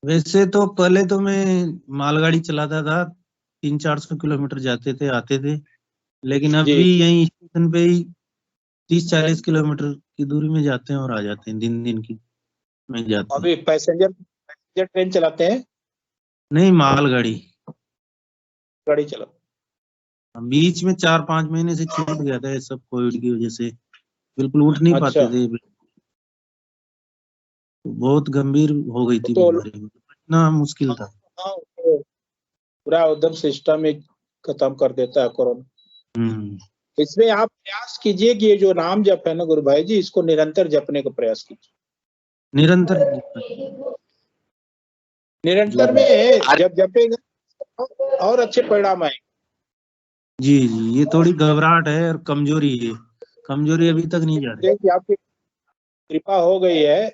वैसे तो पहले तो मैं मालगाड़ी चलाता था, 300-400 किलोमीटर जाते थे आते थे। लेकिन अब जी। भी यहीं स्टेशन पे ही 30-40 किलोमीटर की दूरी में जाते हैं और आ जाते हैं, दिन दिन की में जाते हैं। अभी पैसेंजर ट्रेन चलाते हैं? नहीं, मालगाड़ी। गाड़ी चला। बीच में 4-5 महीने से छूट गया था, ये सब कोविड की वजह से बिल्कुल उठ नहीं अच्छा। पाते थे। तो बहुत गंभीर हो गई थी तो बीमारी, इतना मुश्किल था। हाँ, पूरा उधम सिस्टम ही खत्म कर देता है कोरोना। इसमें आप प्रयास कीजिए कि ये जो नाम जप है ना गुरु भाई जी, इसको निरंतर जपने का प्रयास कीजिए। निरंतर में जब जपेगा और अच्छे परिणाम आएंगे। जी जी, ये थोड़ी घबराहट है और कमजोरी है, कमजोरी अभी तक नहीं जा रही। आपकी कृपा हो गई है,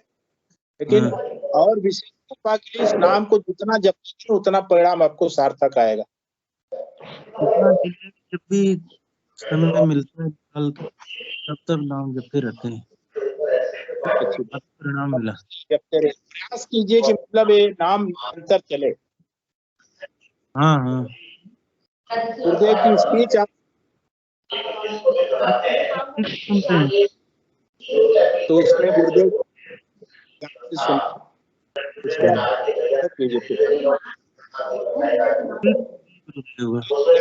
लेकिन और विशेष कृपा के लिए इस नाम को जितना जपेंगे उतना परिणाम आपको सार्थक आएगा। जब भी समय मिलता है तब तक नाम जपते रहते हैं, परिणाम मिला। जपते रहे, प्रयास कीजिए कि मतलब ये नाम निरंतर चले। हाँ हाँ, गुरुदेव की स्पीच आप सुनते हैं तो उसमें गुरुदेव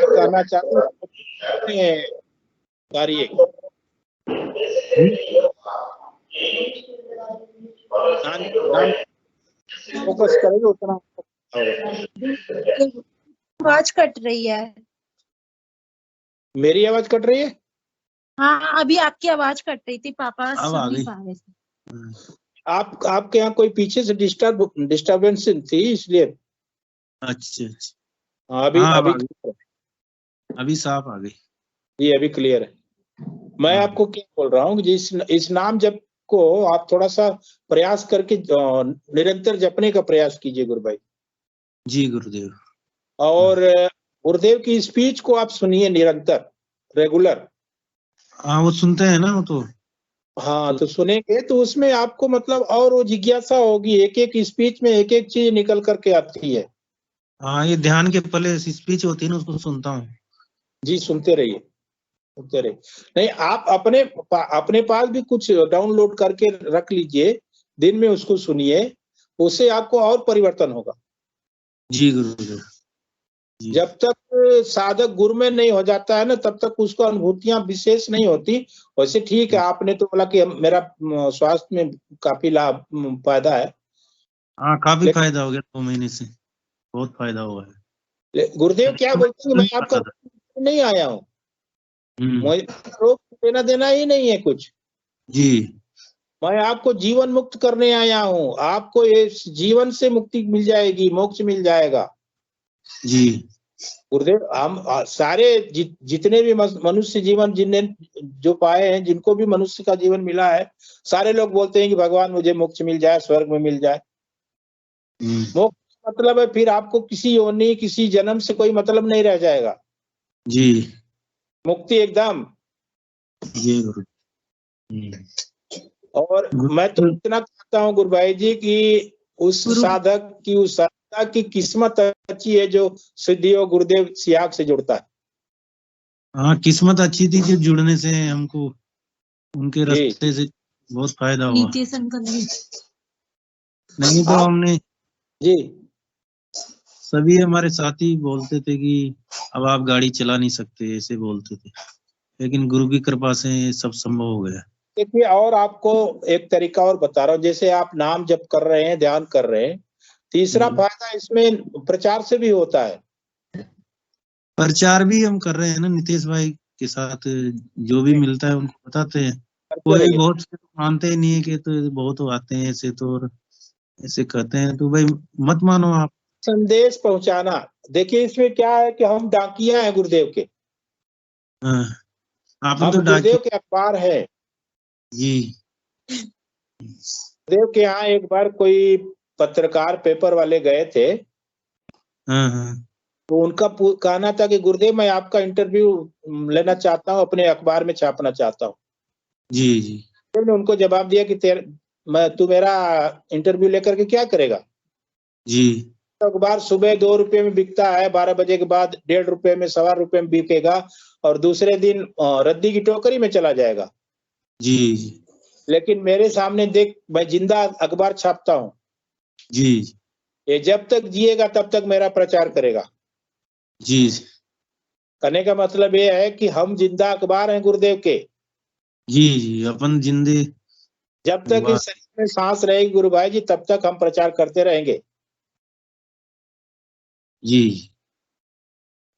कहना चाहते हैं कार्य फोकस करेंगे उतना। आवाज कट रही है। मेरी आवाज कट रही है? हाँ, अभी आपकी आवाज कट रही थी, पापा सुन नहीं पा रहे थे। आपके यहाँ कोई पीछे से डिस्टर्बेंस थी इसलिए। अच्छा अच्छा, अभी साफ आ गई। जी अभी क्लियर है। मैं आपको क्या बोल रहा हूँ, इस नाम जप को आप थोड़ा सा प्रयास करके निरंतर जपने का प्रयास कीजिए गुरु भाई। जी गुरुदेव। और गुरुदेव की स्पीच को आप सुनिए निरंतर, रेगुलर। हाँ वो सुनते हैं ना वो तो। हाँ तो सुनेंगे तो उसमें आपको मतलब और वो जिज्ञासा होगी, एक एक स्पीच में एक एक चीज निकल करके आती है। हाँ ये ध्यान के पहले स्पीच होती है ना, उसको सुनता हूँ। जी सुनते रहिए, सुनते रहिए। नहीं आप अपने पास भी कुछ डाउनलोड करके रख लीजिए, दिन में उसको सुनिए, उससे आपको और परिवर्तन होगा। जी गुरुदेव। जब तक साधक गुरु में नहीं हो जाता है ना, तब तक उसको अनुभूतियां विशेष नहीं होती। वैसे ठीक है, आपने तो बोला कि मेरा स्वास्थ्य में काफी लाभ फायदा है। हाँ काफी फायदा हो गया, 2 महीने से बहुत फायदा हुआ है। गुरुदेव क्या बोलते हैं, मैं आपका नहीं आया हूँ, मुझे रोग लेना देना ही नहीं है कुछ जी। मैं आपको जीवन मुक्त करने आया हूँ, आपको इस जीवन से मुक्ति मिल जाएगी, मोक्ष मिल जाएगा। जी गुरुदेव हम सारे जितने भी मनुष्य जीवन जिनने जो पाए हैं, जिनको भी मनुष्य का जीवन मिला है, सारे लोग बोलते हैं कि भगवान मुझे मोक्ष मिल जाए, स्वर्ग में मिल जाए। मोक्ष मतलब है फिर आपको किसी योनि किसी जन्म से कोई मतलब नहीं रह जाएगा। जी मुक्ति एकदम। जी गुरु। और मैं तो इतना कहता हूँ गुरु भाई जी कि उस साधक की, उस साधक की किस्मत अच्छी है जो सिद्धियों गुरुदेव सियाग से जुड़ता है। हाँ किस्मत अच्छी थी जो जुड़ने से हमको उनके रास्ते से बहुत फायदा हुआ। नहीं तो हमने जी सभी हमारे साथी बोलते थे कि अब आप गाड़ी चला नहीं सकते, ऐसे बोलते थे, लेकिन गुरु की कृपा से ये सब संभव हो गया। देखिए और आपको एक तरीका और बता रहा हूँ, जैसे आप नाम जप कर रहे हैं, ध्यान कर रहे हैं, तीसरा फायदा इसमें प्रचार से भी होता है। प्रचार भी हम कर रहे हैं ना, नितेश भाई के साथ जो भी मिलता है उनको बताते हैं। कोई बहुत से तो मानते ही नहीं है कि तो बहुत आते हैं ऐसे तो और ऐसे कहते हैं, तो भाई मत मानो आप। संदेश पहुंचाना, देखिए इसमें क्या है कि हम डाकिया हैं गुरुदेव के। आप हम तो गुरुदेव के अखबार है जी। गुरुदेव के यहाँ एक बार कोई पत्रकार पेपर वाले गए थे, तो उनका कहना था कि गुरुदेव मैं आपका इंटरव्यू लेना चाहता हूँ, अपने अखबार में छापना चाहता हूँ। जी जी। ने उनको जवाब दिया कि तू मेरा इंटरव्यू लेकर के क्या करेगा। जी अखबार सुबह 2 रुपए में बिकता है, 12 बजे के बाद 1.5 रुपए में, 1.25 रुपए में बिकेगा और दूसरे दिन रद्दी की टोकरी में चला जाएगा। जी जी। लेकिन मेरे सामने देख, मैं जिंदा अखबार छापता हूँ। जी ये जब तक जिएगा तब तक मेरा प्रचार करेगा। जी। कहने का मतलब ये है कि हम जिंदा अखबार हैं गुरुदेव के। जी जी, अपन जिंदे जब तक इस शरीर में सांस रहेगी गुरु भाई जी, तब तक हम प्रचार करते रहेंगे। जी।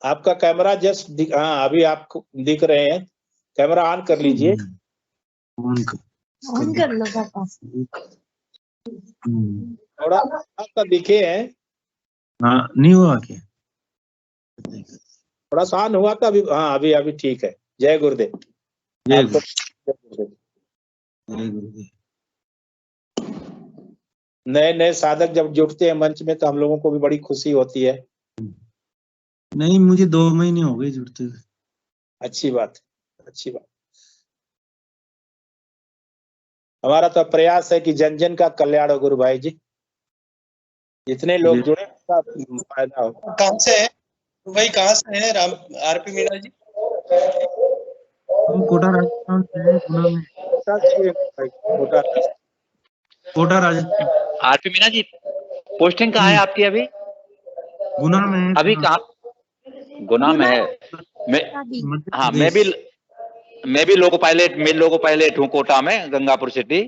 आपका कैमरा जस्ट हाँ अभी आपको दिख रहे हैं, कैमरा ऑन कर लीजिए। ऑन कर लो पापा। थोड़ा आपका दिखे हैं, हाँ नहीं हुआ क्या? थोड़ा सा ऑन हुआ था अभी, हाँ अभी अभी ठीक है। जय गुरुदेव। जय आपको गुरुदेव। जय गुरुदेव। नए नए साधक जब जुड़ते हैं मंच में तो हम लोगों को भी बड़ी खुशी होती है। नहीं मुझे 2 महीने हो गए जुड़ते हुए। अच्छी बात, अच्छी बात। हमारा तो प्रयास है कि जन जन का कल्याण हो गुरु भाई जी, जितने लोग जुड़े उसका फायदा हो। कहाँ से है भाई, कहाँ से है राम आरपी मीणा जी? हम कोटा राजस्थान से हैं, गुना में। कोटा राजस्थान। आरपी मीणा जी पोस्टिंग कहाँ है आपकी अभी? गुना में है। अभी कहाँ? गुना में है। हाँ मैं भी लोको पायलट हूँ कोटा में, गंगापुर सिटी।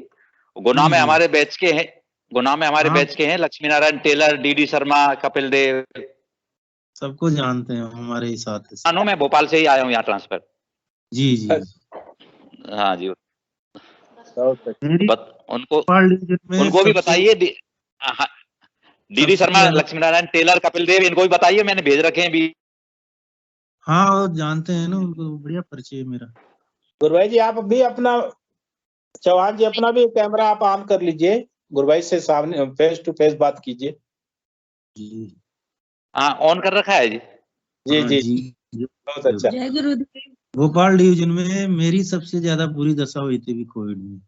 गुना में हमारे बैच के हैं, बैच के हैं लक्ष्मी नारायण टेलर, डीडी शर्मा, कपिल देव, सबको जानते हैं हमारे ही साथ। मैं भोपाल से ही आया हूँ यहाँ ट्रांसफर। जी जी हाँ जी। उनको भी बताइए, डीडी शर्मा, लक्ष्मी नारायण टेलर, कपिल देव, इनको भी बताइए, मैंने भेज रखे हैं भी। हाँ वो जानते हैं ना, उनको बढ़िया परिचय है मेरा। गुरुभाई जी आप भी अपना, चौहान जी अपना भी कैमरा आप ऑन कर लीजिए, गुरुभाई से सामने फेस टू फेस बात कीजिए। हाँ ऑन कर रखा है जी। जी जी बहुत अच्छा। जय गुरुदेव। भोपाल डिवीजन में मेरी सबसे ज्यादा बुरी दशा हुई थी कोविड में।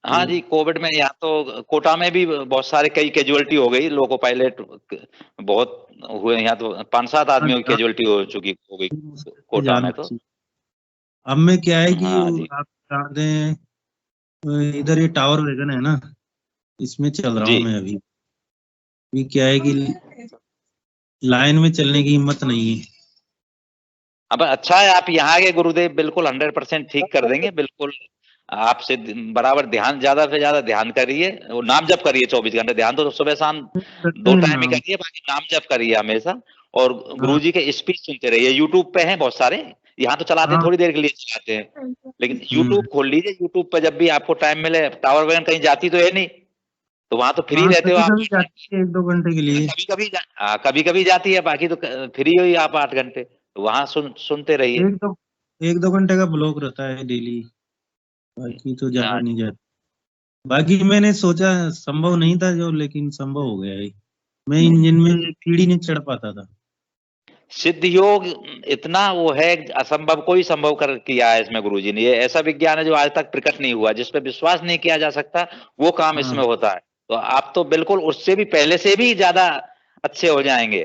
हाँ जी कोविड में यहाँ तो कोटा में भी बहुत सारे कई कैजुअलिटी हो गई, लोको पायलट बहुत हुए यहाँ तो 5-7 आदमियों की कैजुअलिटी हो गई कोटा में। तो अब में क्या है कि आप जानते हैं इधर ये टावर वैगन है ना, इसमें चल रहा हूँ मैं अभी क्या है कि लाइन में चलने की हिम्मत नहीं है। अब अच्छा है आप यहाँ के गुरुदेव बिल्कुल 100% ठीक कर देंगे, बिल्कुल आपसे बराबर ध्यान, ज्यादा से ज्यादा ध्यान करिए, वो नाम जप करिए 24 घंटे। ध्यान तो सुबह शाम 2 टाइम ही करिए, बाकी नाम जप करिए हमेशा। और गुरुजी के स्पीच सुनते रहिए। यूट्यूब पे हैं बहुत सारे, यहाँ तो चलाते हैं थोड़ी देर के लिए चलाते हैं, लेकिन यूट्यूब खोल लीजिए। यूट्यूब पे जब भी आपको टाइम मिले, टावर वैगन कहीं जाती तो है नहीं, तो वहां तो फ्री रहते हो आप। 1-2 घंटे के लिए कभी कभी जाती है, बाकी तो फ्री हो ही आप 8 घंटे, तो वहां सुनते रहिए। 1-2 घंटे का ब्लॉक रहता है डेली, बाकी तो ज्यादा नहीं जाता। बाकी मैंने सोचा संभव नहीं था जो, लेकिन संभव हो गया है। मैं इंजन में सीढ़ी नहीं चढ़ पाता था। सिद्ध योग इतना वो है, असंभव कोई संभव कर किया है इसमें गुरुजी ने। ये ऐसा विज्ञान है जो आज तक प्रकट नहीं हुआ, जिस पे विश्वास नहीं किया जा सकता वो काम इसमें होता है। तो आप तो बिल्कुल उससे भी पहले से भी ज्यादा अच्छे हो जाएंगे।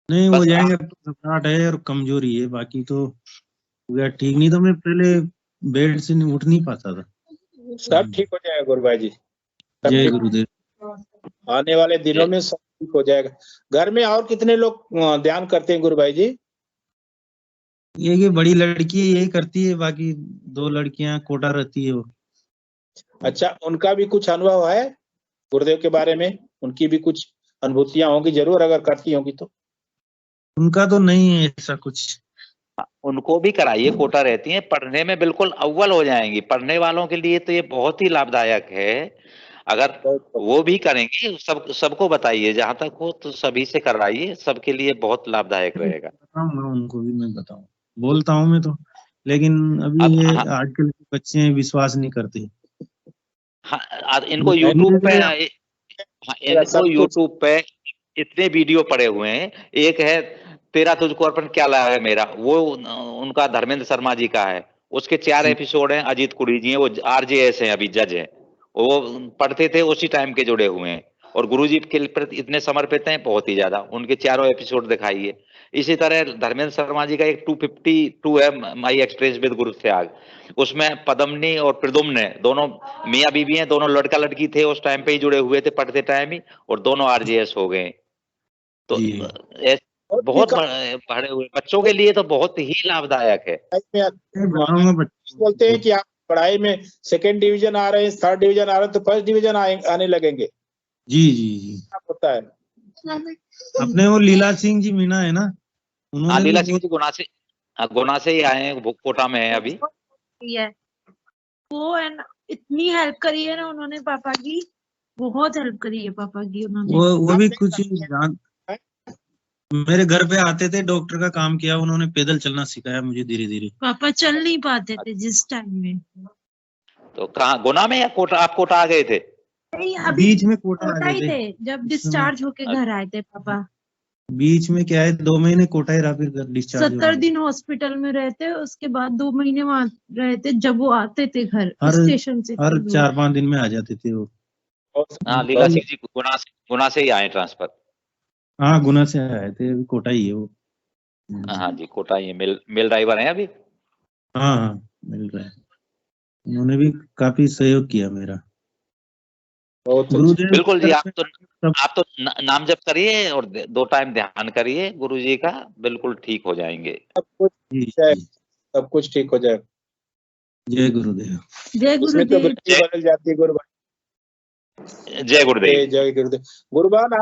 नहीं हो जाएंगे, घबराहट है और कमजोरी है, बाकी तो ठीक। नहीं तो मैं पहले बेड से उठ नहीं पाता था। सब ठीक हो जाएगा गुरुभाई जी। जय गुरुदेव। आने वाले दिनों में सब ठीक हो जाएगा। घर में और कितने लोग ध्यान करते हैं गुरुभाई जी? ये बड़ी लड़की यही करती है, बाकी 2 लड़कियां कोटा रहती है वो। अच्छा, उनका भी कुछ अनुभव है गुरुदेव के बारे में? उनकी भी कुछ अनुभूतियां होंगी जरूर, अगर करती होंगी तो। उनका तो नहीं है ऐसा कुछ। उनको भी कराइए, कोटा रहती हैं, पढ़ने में बिल्कुल अव्वल हो जाएंगी। पढ़ने वालों के लिए तो ये बहुत ही लाभदायक है, अगर वो भी करेंगे। सबको बताइए, जहां तक हो तो सभी से करवाइए, सबके लिए बहुत लाभदायक रहेगा। बताऊंगा उनको भी, मैं बताऊं, बोलता हूँ मैं तो, लेकिन अभी ये आजकल के बच्चे विश्वास नहीं करते। हाँ इनको यूट्यूब पे इतने वीडियो पड़े हुए हैं। एक है तेरा तुझको अर्पण क्या लगा मेरा, वो उनका धर्मेंद्र शर्मा जी का है, उसके 4 एपिसोड हैं। अजीत कुड़ी जी हैं, वो RJS हैं, अभी जज हैं, वो पढ़ते थे उसी टाइम के जुड़े हुए हैं, और गुरुजी के प्रति इतने समर्पित हैं, बहुत ही ज्यादा। उनके 4 एपिसोड दिखाइए। इसी तरह धर्मेंद्र शर्मा जी का एक 252 है, माई एक्सपीरियंस विद गुरु त्याग, उसमें पद्मनी और प्रदुम्न दोनों मियाँ बीवी हैं, दोनों लड़का लड़की थे, उस टाइम पे ही जुड़े हुए थे, पढ़ते टाइम ही, और दोनों RJS हो गए। तो बहुत पढ़े हुए बच्चों के लिए तो बहुत ही लाभदायक है। बोलते हैं कि आप पढ़ाई में 2nd डिवीजन आ रहे हैं, 3rd डिवीजन आ रहे हैं, तो 1st डिवीजन आने लगेंगे। जी जी जी होता है। अपने वो लीला सिंह जी मीणा है ना, हाँ, उन्होंने लीला भी सिंह जी गुना से ही आए हैं, कोटा में है अभी। वो है ना, इतनी हेल्प करी है ना उन्होंने पापा की, बहुत हेल्प करी है पापा की उन्होंने। वो भी कुछ जान, मेरे घर पे आते थे, डॉक्टर का काम किया उन्होंने, पैदल चलना सिखाया मुझे धीरे धीरे। पापा चल नहीं पाते थे जिस टाइम में। तो कहाँ, गुना में या कोटा? आप कोटा आ गए थे? नहीं, अभी बीच में कोटा आ कोटा ही गए थे जब डिस्चार्ज होके घर आए थे पापा। बीच में क्या है, 2 महीने कोटा ही रहा, फिर घर डिस्चार्ज 70 दिन हॉस्पिटल में रहते, उसके बाद 2 महीने वहां रहते, जब वो आते थे घर स्टेशन से। हर 4-5 दिन में आ जाते थे वो। हाँ, लीला सिंह जी गुना से ही आए ट्रांसफर। हाँ, गुना से आए थे, कोटा ही है वो। हाँ जी, कोटा ही है, मिल ड्राइवर हैं अभी। हाँ, मिल रहा है। उन्होंने भी काफी सहयोग किया मेरा। गुरुदेव बिल्कुल जी, आप तो नाम जप करिए और 2 टाइम ध्यान करिए गुरुजी का, बिल्कुल ठीक हो जाएंगे। सब कुछ ठीक हो जाए। जय गुरुदेव। जय गुरुदेव। बदल जाती है गुरुबान। जय गुरुदेव। जय गुरुदेव। गुरुबान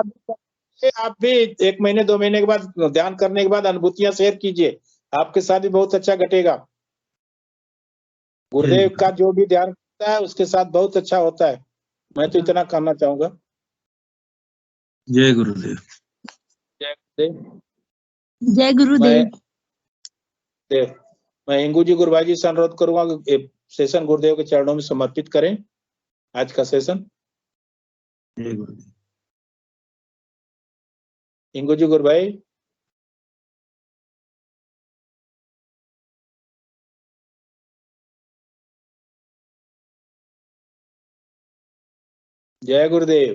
आप भी 1 महीने 2 महीने के बाद ध्यान करने के बाद अनुभूतियां शेयर कीजिए, आपके साथ भी बहुत अच्छा घटेगा। गुरुदेव का जो भी ध्यान करता है उसके साथ बहुत अच्छा होता है, मैं तो इतना करना चाहूंगा। जय गुरुदेव। जय गुरुदेव। जय गुरुदेव। मैं हिंगू जी गुरुभाई जी से अनुरोध करूंगा कि सेशन गुरुदेव के चरणों में समर्पित करें आज का सेशन। जय गुरुदेव। हिंगू जी गुरुभाई। जय गुरुदेव।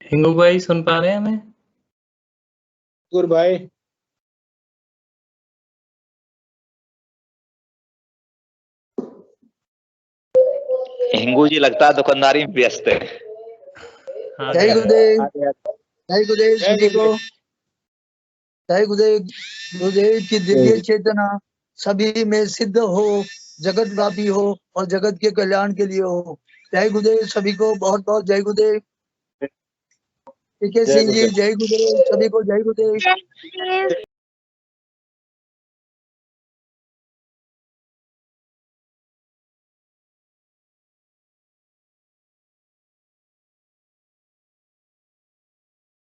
हिंगू भाई सुन पा रहे हैं हमें? गुरुभाई। हिंगू जी लगता है दुकानदारी में व्यस्त है। जय गुरुदेव। जय गुरुदेव सभी को। जय गुरुदेव। गुरुदेव की दिव्य चेतना सभी में सिद्ध हो, जगत व्यापी हो और जगत के कल्याण के लिए हो। जय गुरुदेव सभी को, बहुत बहुत जय गुरुदेव। ठीक है सिंह जी, जय गुरुदेव सभी को, जय गुरुदेव।